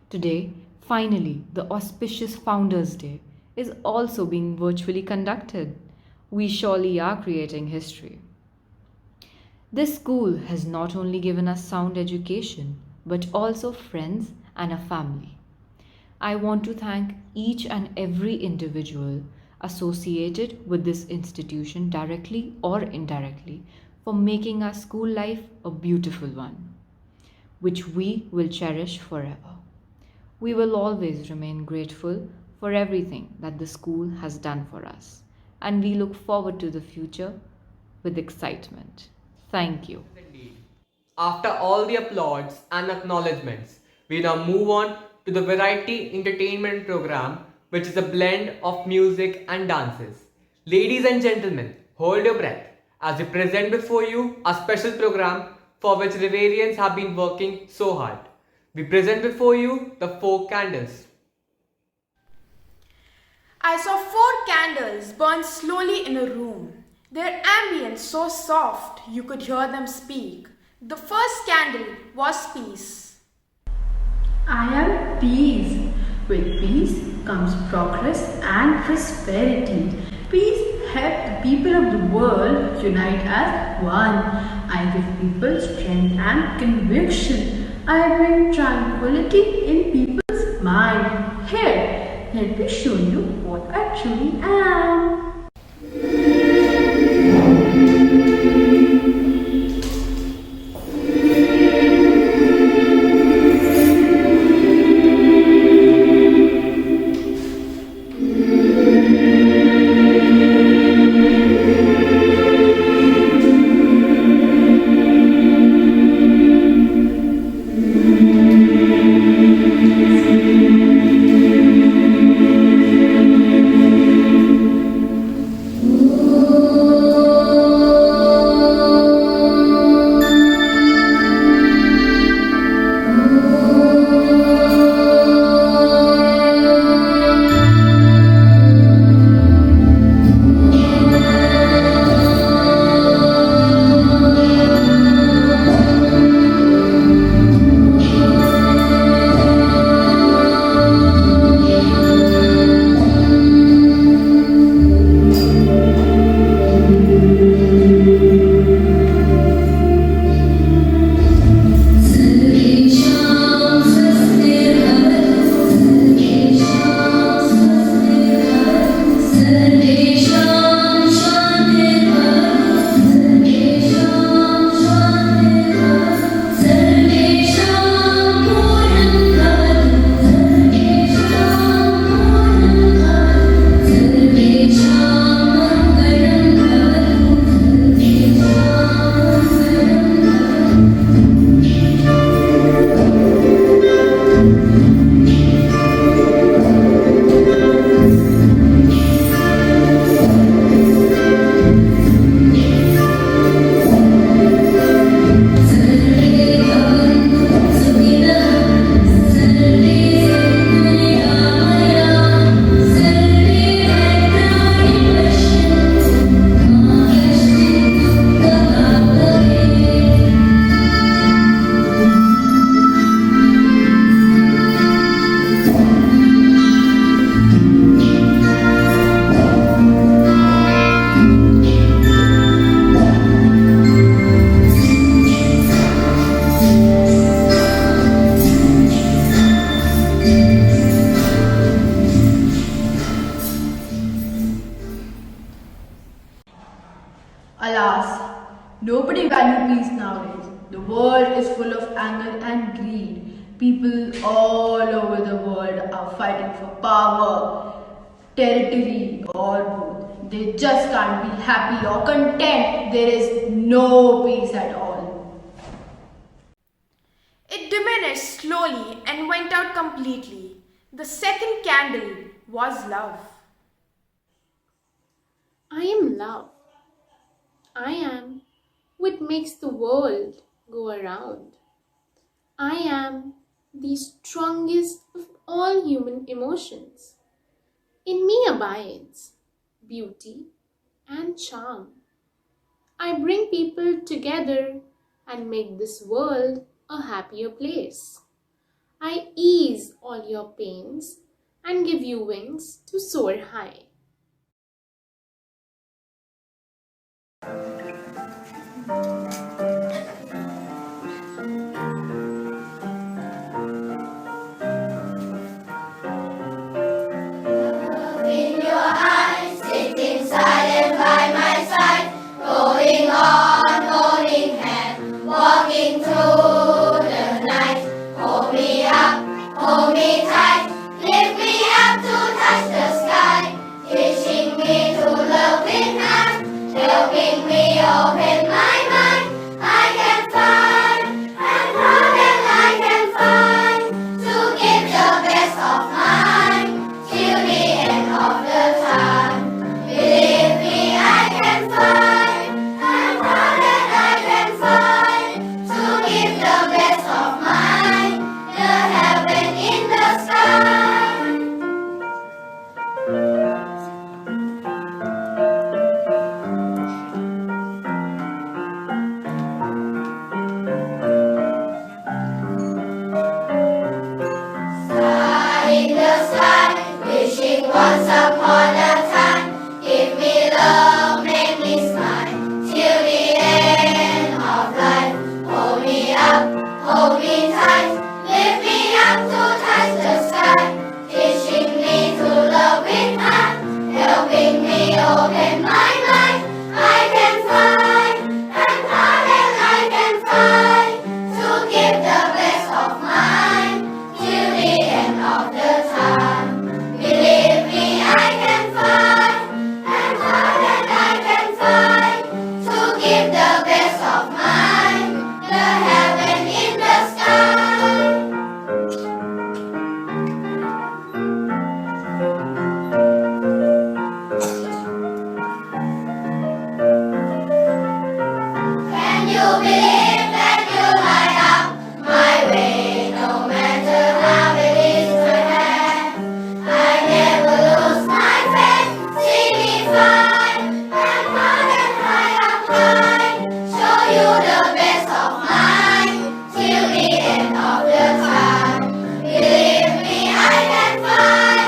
Speaker 10: Today, finally, the auspicious Founders' Day is also being virtually conducted. We surely are creating history. This school has not only given us sound education, but also friends and a family. I want to thank each and every individual associated with this institution directly or indirectly for making our school life a beautiful one, which we will cherish forever. We will always remain grateful for everything that the school has done for us, and we look forward to the future with excitement. Thank you.
Speaker 1: Indeed. After all the applauds and acknowledgements, we now move on to the variety entertainment program, which is a blend of music and dances. Ladies and gentlemen, hold your breath as we present before you a special program for which Riverians have been working so hard. We present before you the four candles.
Speaker 11: I saw 4 candles burn slowly in a room, their ambience so soft you could hear them speak. The first candle was peace.
Speaker 12: I am peace. With peace comes progress and prosperity. Peace helps the people of the world unite as one. I give people strength and conviction. I bring tranquility in people's mind. Here, let me show you what I truly am. People all over the world are fighting for power, territory, or both. They just can't be happy or content. There is no peace at all.
Speaker 11: It diminished slowly and went out completely. The second candle was love.
Speaker 13: I am love. I am what makes the world go around. I am the strongest of all human emotions. In me abides beauty and charm. I bring people together and make this world a happier place. I ease all your pains and give you wings to soar high.
Speaker 3: In your eyes, sitting silent by my side, going on, holding hand, walking through the night. Hold me up, hold me tight, lift me up to touch the sky, teaching me to love with hand, helping me open my mind. I can find, and more than I can find, to give the best of mine till the end of the time. Believe me, I can find, and more than I can find, to give the best of mine, the heaven in the sky. Star in the sky, wishing once upon a time, give me love, make me smile, till the end of life. Hold me up, hold me tight, lift me up to touch the sky, teaching me to love with hand, helping me open my mind. I can find, and more than I can find, to give the best of mine till the end of the time. Believe me, I can find, and more than I can find, to give the best of mine, the heaven in the sky. Can you believe that you light up my way, no matter how it is to have? I never lose my faith, see me fly, and more than high up high, show you the best of mine, till the end of the time. Believe me, I can fly,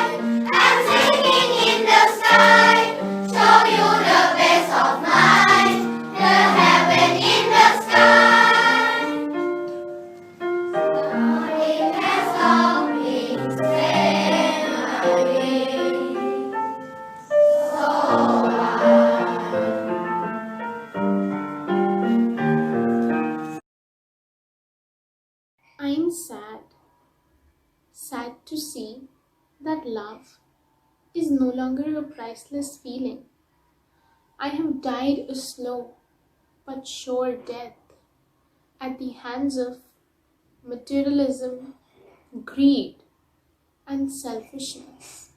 Speaker 3: and singing in the sky, show you the best of mine, the heaven in the sky. It has all been said my way, so
Speaker 13: I'm sad. Sad to see that love is no longer a priceless feeling. I have died a slow but sure death at the hands of materialism, greed, and selfishness.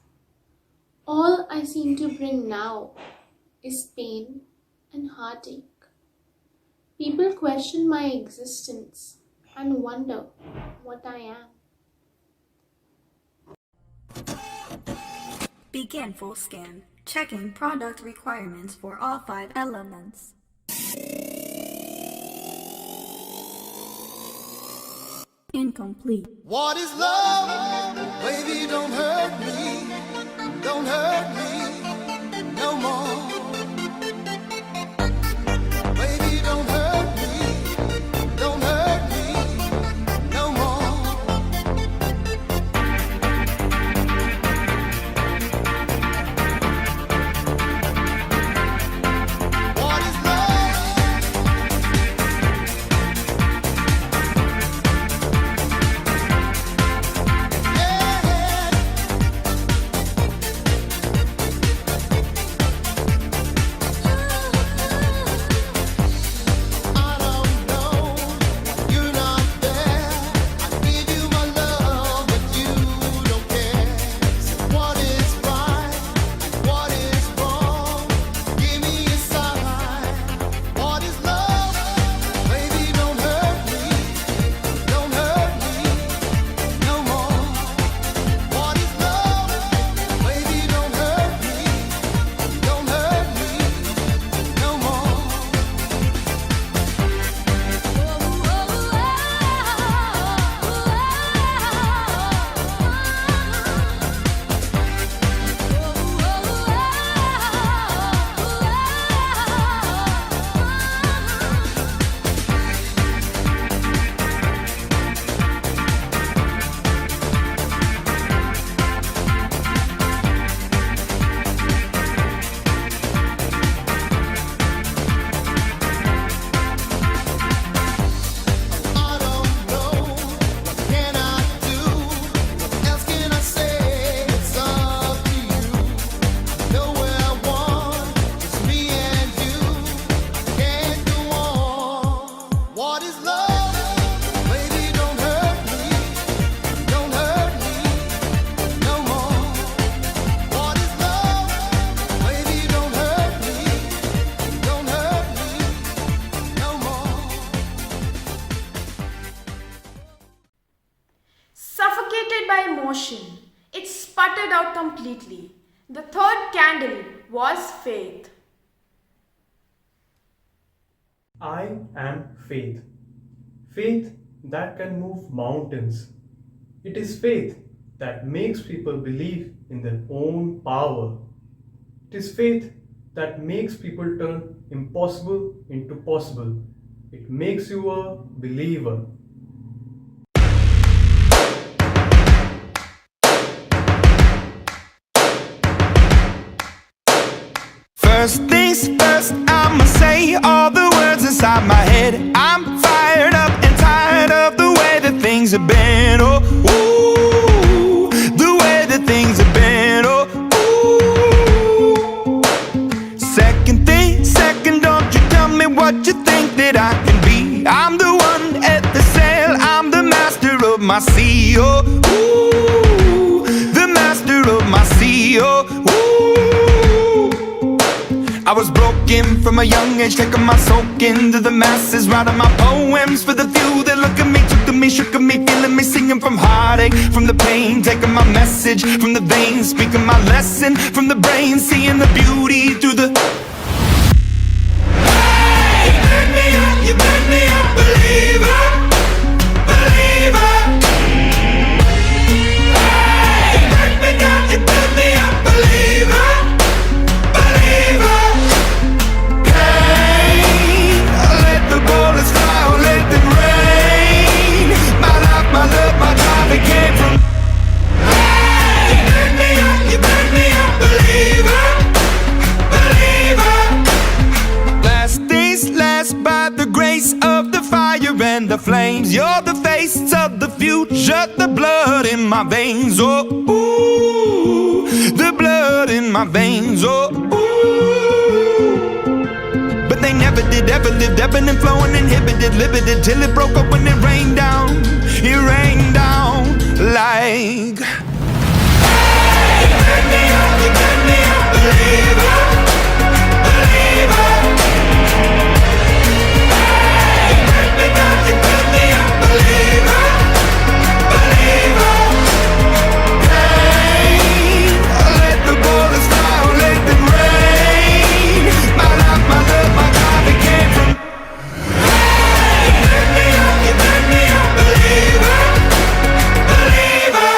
Speaker 13: All I seem to bring now is pain and heartache. People question my existence and wonder what I am.
Speaker 14: Begin full scan. Checking product requirements for all 5 elements. Incomplete.
Speaker 15: What is love? Baby, don't hurt me. Don't hurt me no more. Baby, don't hurt me. Don't hurt me no more. What is love?
Speaker 11: suffocated by emotion. It sputtered out completely. The third candle was faith.
Speaker 6: I am faith. Faith that can move mountains. It is faith that makes people believe in their own power. It is faith that makes people turn impossible into possible. It makes you a believer.
Speaker 15: First things first, I'ma say all the words inside my head. I'm fired up and tired of the way that things have been. Oh, ooh, the way that things have been. Oh, ooh. Second thing, second, don't you tell me what you think that I can be. I'm the one at the sail, I'm the master of my sea. Oh, ooh, the master of my sea. Oh, ooh. I was broken from a young age, taking my soak into the masses, writing my poems for the few that look at me, took to me, shook at me, feeling me, singing from heartache, from the pain, taking my message from the veins, speaking my lesson from the brain, seeing the beauty through the. Hey, you made me a believer, believer. Hey, you made me a believer, believer. Bullets fly or let them rain. My life, my love, my drive, it came from. Hey, you made me a believer, believer. Last days last by the grace of the fire and the flames. You're the face of the future, the blood in my veins. Oh, ooh, the blood in my veins. Oh, ooh. But they never did, ever lived, ebbing and flowing, inhibited, limited, till it broke up when it rained down. It rained down like. Hey, you made me a believer, believer. Hey, you made me a believer, believer. Hey, let the bullets fly, let them rain. My life, my love, my God, it came from. Hey, you made me a believer, believer.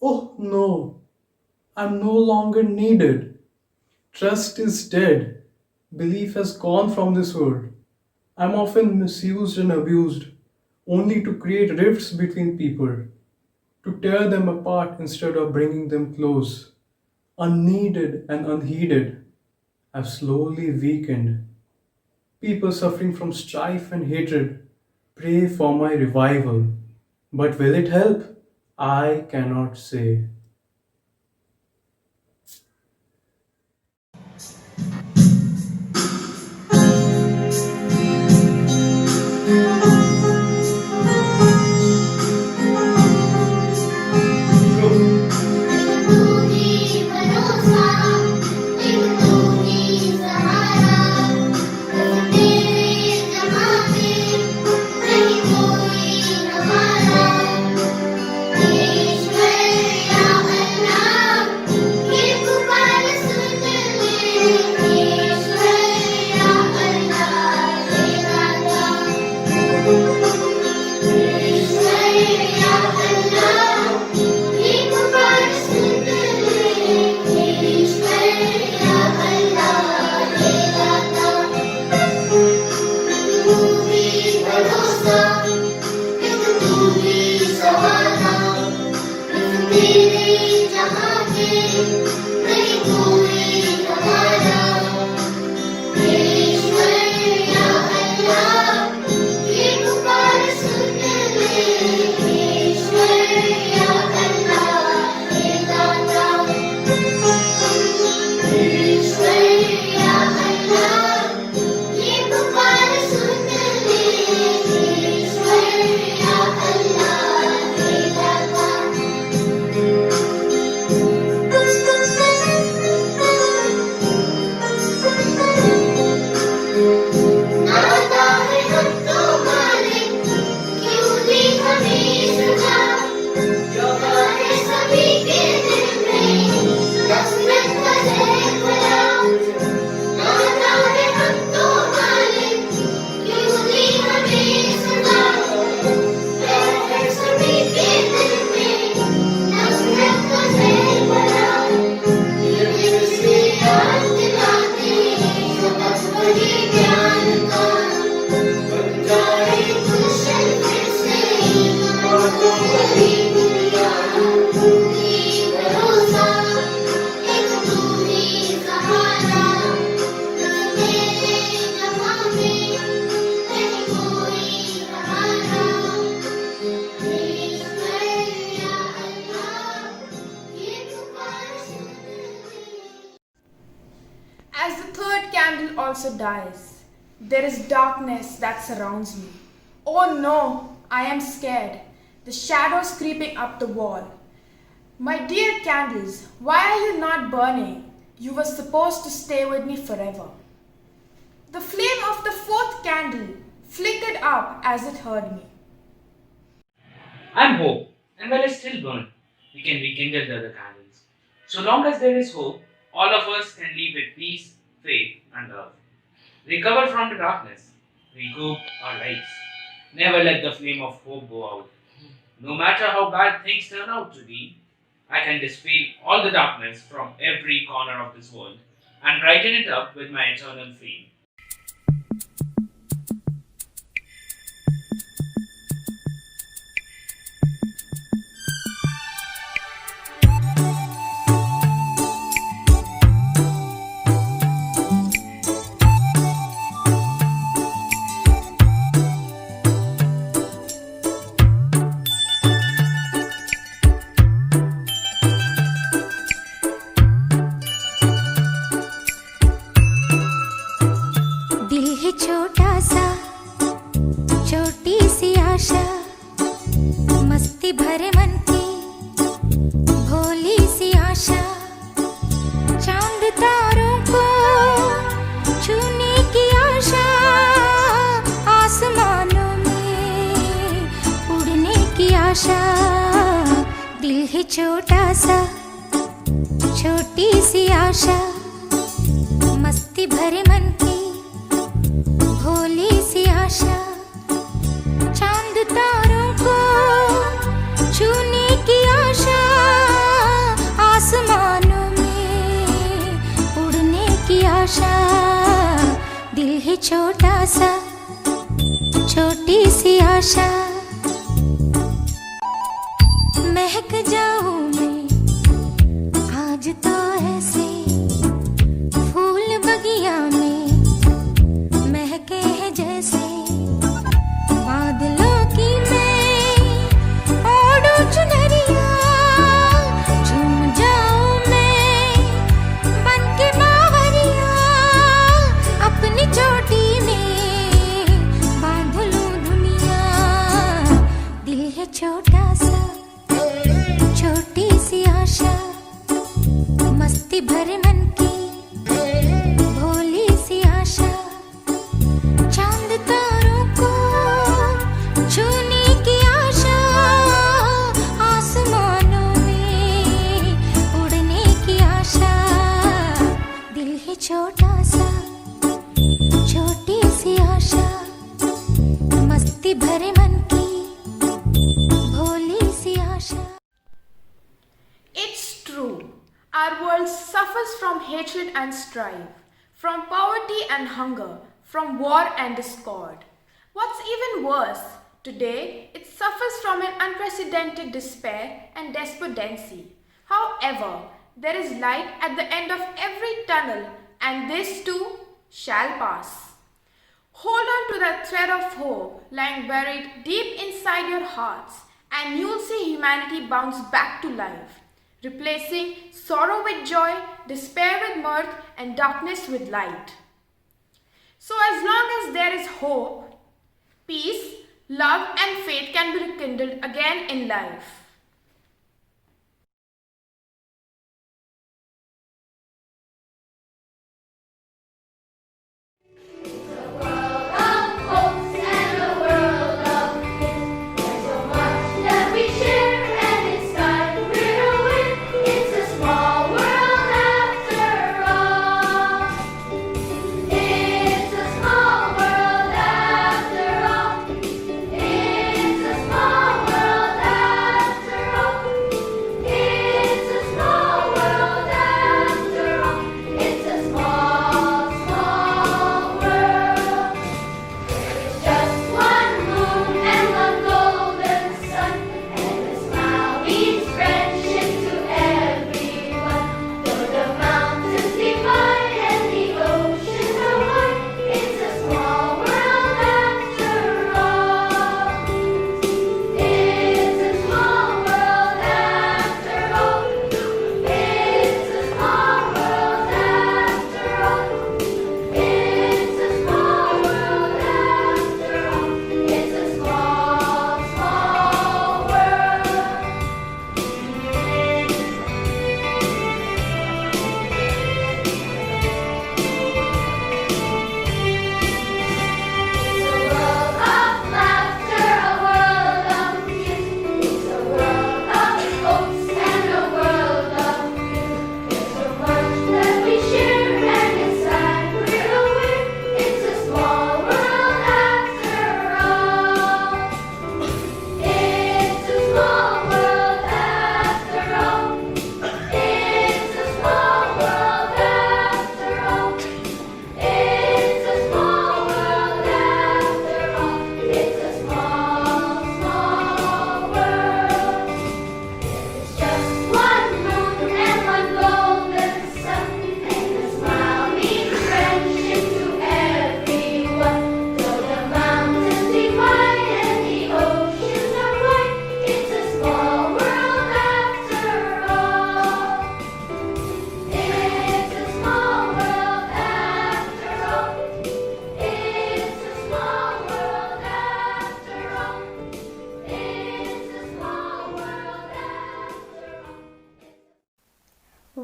Speaker 6: Oh no, I'm no longer needed. Trust is dead. Belief has gone from this world. I'm often misused and abused, only to create rifts between people, to tear them apart instead of bringing them close. Unneeded and unheeded, I've slowly weakened. People suffering from strife and hatred pray for my revival. But will it help? I cannot say.
Speaker 3: Ishwarya
Speaker 11: As the third candle also dies, there is darkness that surrounds me. Oh no, I am scared. The shadows creeping up the wall. My dear candles, why are you not burning? You were supposed to stay with me forever. The flame of the fourth candle flickered up as it heard me.
Speaker 16: I'm hope, and while I still burn, we can rekindle the other candles. So long as there is hope, all of us can live with peace, faith, and love. Recover from the darkness, recoup our lives. Never let the flame of hope go out. No matter how bad things turn out to be, I can dispel all the darkness from every corner of this world and brighten it up with my eternal flame.
Speaker 3: दिल है छोटा सा, छोटी सी आशा, मस्ती भरे मन की भोली सी आशा, चांद तारों को छूने की आशा, आसमानों में उड़ने की आशा। दिल है छोटा सा, छोटी सी आशा, मस्ती भरे मन की भोली सी आशा, चांद तारों को छूने की आशा, आसमानों में उड़ने की आशा। दिल है छोटा सा, छोटी सी आशा, महक जाऊं मैं आज तो ऐसे फूल बगिया में महके हैं जैसे बादलों की मैं ओढ़ूं चुनरिया, झूम जाऊं मैं बनके बावरिया, अपनी चोटी में बांध लूं दुनिया। दिल है छोटा सा, छोटी सी आशा, मस्ती भरे मन की भोली सी आशा, चांद तारों को छूने की आशा, आसमानों में उड़ने की आशा। दिल है छोटा सा, छोटी सी आशा, मस्ती भरे मन की भोली सी आशा।
Speaker 11: It's true, our world suffers from hatred and strife, from poverty and hunger, from war and discord. What's even worse, today it suffers from an unprecedented despair and despondency. However, there is light at the end of every tunnel, and this too shall pass. Hold on to that thread of hope lying buried deep inside your hearts, and you'll see humanity bounce back to life, replacing sorrow with joy, despair with mirth, and darkness with light. So as long as there is hope, peace, love, and faith can be rekindled again in life.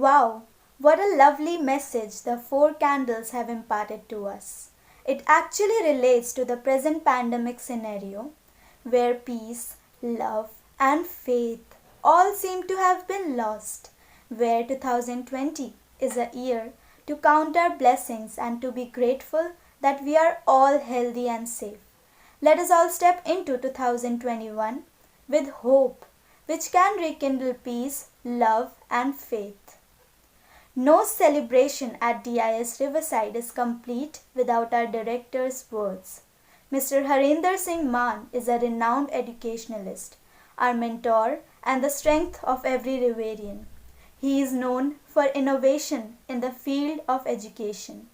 Speaker 2: Wow, what a lovely message the four candles have imparted to us. It actually relates to the present pandemic scenario where peace, love, and faith all seem to have been lost, where 2020 is a year to count our blessings and to be grateful that we are all healthy and safe. Let us all step into 2021 with hope, which can rekindle peace, love, and faith. No celebration at DIS Riverside is complete without our director's words. Mr. Harinder Singh Maan is a renowned educationalist, our mentor, and the strength of every Riverian. He is known for innovation in the field of education.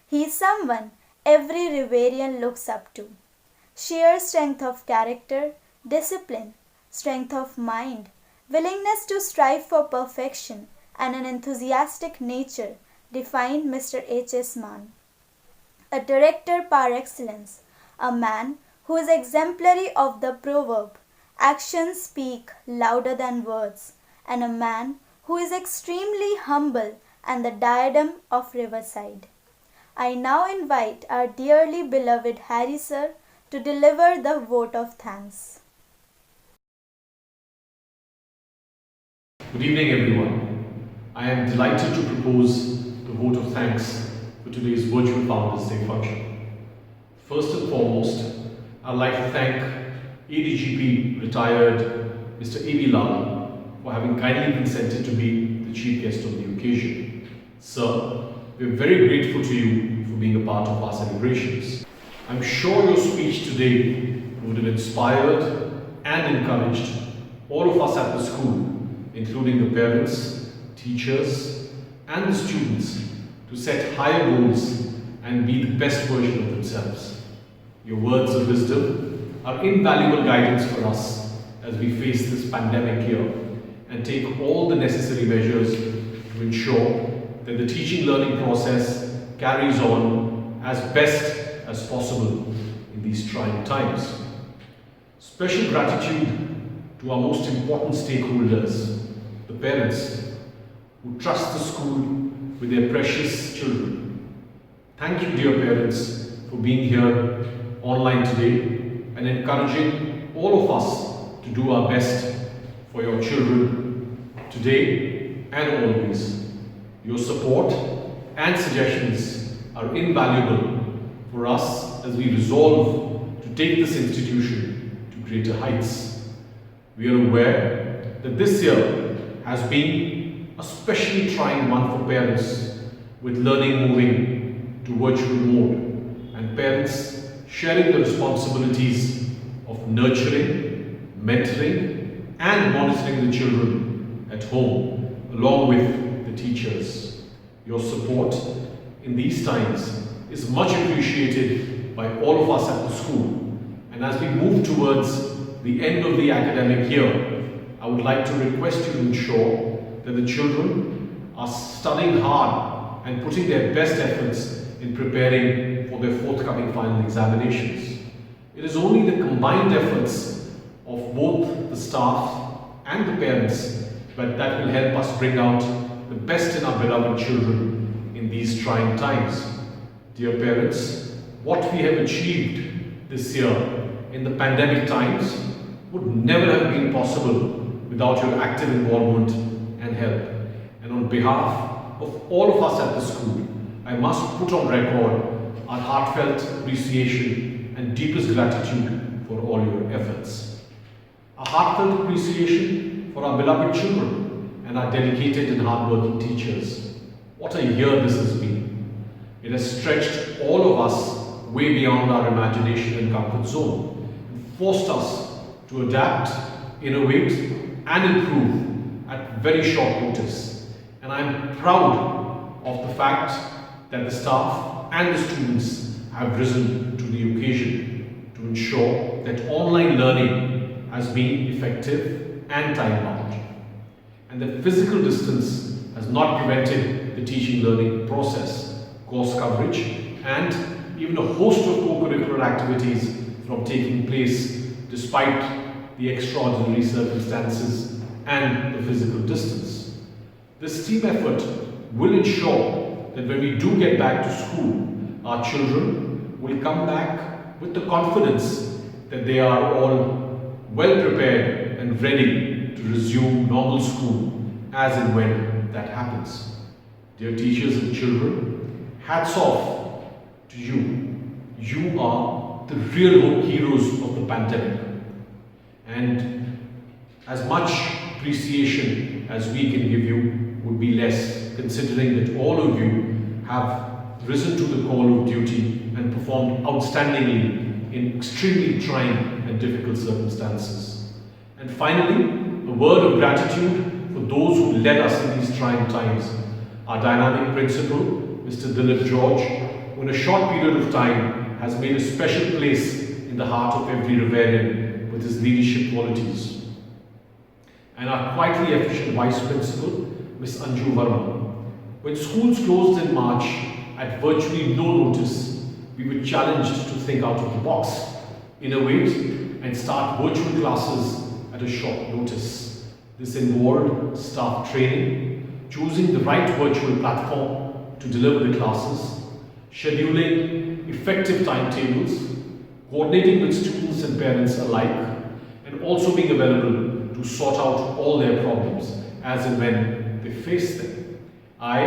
Speaker 2: He is someone every Riverian looks up to. Sheer strength of character, discipline, strength of mind, willingness to strive for perfection, and an enthusiastic nature defined Mr. H.S. Maan. A director par excellence, a man who is exemplary of the proverb, actions speak louder than words, and a man who is extremely humble and the diadem of Riverside. I now invite our dearly beloved Harry Sir to deliver the vote of thanks.
Speaker 17: Good evening, everyone. I am delighted to propose the vote of thanks for today's virtual Founders Day function. First and foremost, I'd like to thank ADGP retired Mr. A.B. Lal for having kindly consented to be the chief guest of the occasion. Sir, we're very grateful to you for being a part of our celebrations. I'm sure your speech today would have inspired and encouraged all of us at the school, including the parents, teachers, and the students, to set higher goals and be the best version of themselves. Your words of wisdom are invaluable guidance for us as we face this pandemic year and take all the necessary measures to ensure that the teaching learning process carries on as best as possible in these trying times. Special gratitude to our most important stakeholders, the parents, who trust the school with their precious children. Thank you, dear parents, for being here online today and encouraging all of us to do our best for your children today and always. Your support and suggestions are invaluable for us as we resolve to take this institution to greater heights. We are aware that this year has been a especially trying one for parents, with learning moving to virtual mode and parents sharing the responsibilities of nurturing, mentoring, and monitoring the children at home, along with the teachers. Your support in these times is much appreciated by all of us at the school. And as we move towards the end of the academic year, I would like to request you to ensure that the children are studying hard and putting their best efforts in preparing for their forthcoming final examinations. It is only the combined efforts of both the staff and the parents that will help us bring out the best in our beloved children in these trying times. Dear parents, what we have achieved this year in the pandemic times would never have been possible without your active involvement and help. And on behalf of all of us at the school, I must put on record our heartfelt appreciation and deepest gratitude for all your efforts. A heartfelt appreciation for our beloved children and our dedicated and hardworking teachers. What a year this has been. It has stretched all of us way beyond our imagination and comfort zone and forced us to adapt, innovate, and improve at very short notice. And I'm proud of the fact that the staff and the students have risen to the occasion to ensure that online learning has been effective and time-bound, and that physical distance has not prevented the teaching learning process, course coverage, and even a host of co-curricular activities from taking place despite the extraordinary circumstances and the physical distance. This team effort will ensure that when we do get back to school, our children will come back with the confidence that they are all well prepared and ready to resume normal school as and when that happens. Dear teachers and children, hats off to you. You are the real heroes of the pandemic. And as much appreciation as we can give you would be less, considering that all of you have risen to the call of duty and performed outstandingly in extremely trying and difficult circumstances. And finally, a word of gratitude for those who led us in these trying times. Our dynamic principal, Mr. Dilip George, who in a short period of time has made a special place in the heart of every Riverian with his leadership qualities. And our quietly efficient Vice Principal, Ms. Anju Verma. When schools closed in March, at virtually no notice, we were challenged to think out of the box, innovate, and start virtual classes at a short notice. This involved staff training, choosing the right virtual platform to deliver the classes, scheduling effective timetables, coordinating with students and parents alike, and also being available to sort out all their problems as and when they face them. I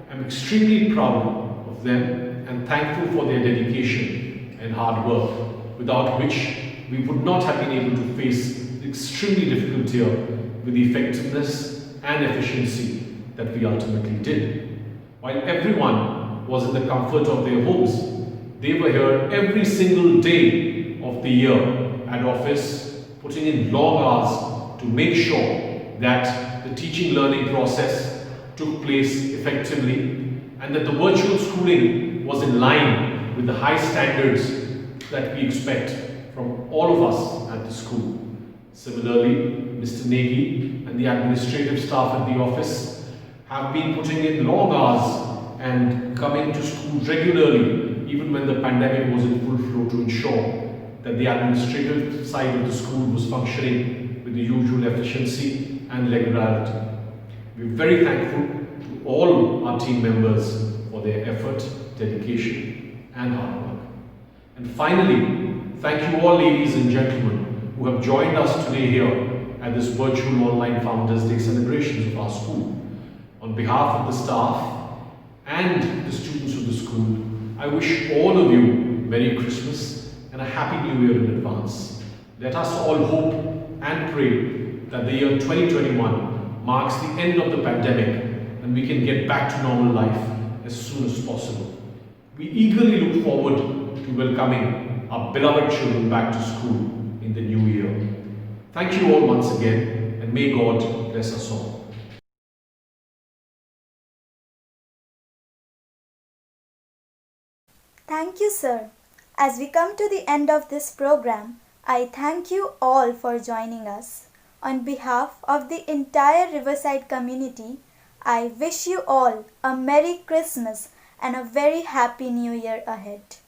Speaker 17: am extremely proud of them and thankful for their dedication and hard work, without which we would not have been able to face the extremely difficult year with the effectiveness and efficiency that we ultimately did. While everyone was in the comfort of their homes, they were here every single day of the year at office, putting in long hours to make sure that the teaching learning process took place effectively and that the virtual schooling was in line with the high standards that we expect from all of us at the school. Similarly, Mr. Negi and the administrative staff at the office have been putting in long hours and coming to school regularly, even when the pandemic was in full flow, to ensure that the administrative side of the school was functioning with the usual efficiency and regularity. We're very thankful to all our team members for their effort, dedication, and hard work. And finally, thank you all, ladies and gentlemen, who have joined us today here at this virtual online Founders Day celebrations of our school. On behalf of the staff and the students of the school, I wish all of you Merry Christmas and a Happy New Year in advance. Let us all hope and pray that the year 2021 marks the end of the pandemic and we can get back to normal life as soon as possible. We eagerly look forward to welcoming our beloved children back to school in the new year. Thank you all once again, and may God bless us all.
Speaker 2: Thank you, sir. As we come to the end of this program, I thank you all for joining us. On behalf of the entire Riverside community, I wish you all a Merry Christmas and a very Happy New Year ahead.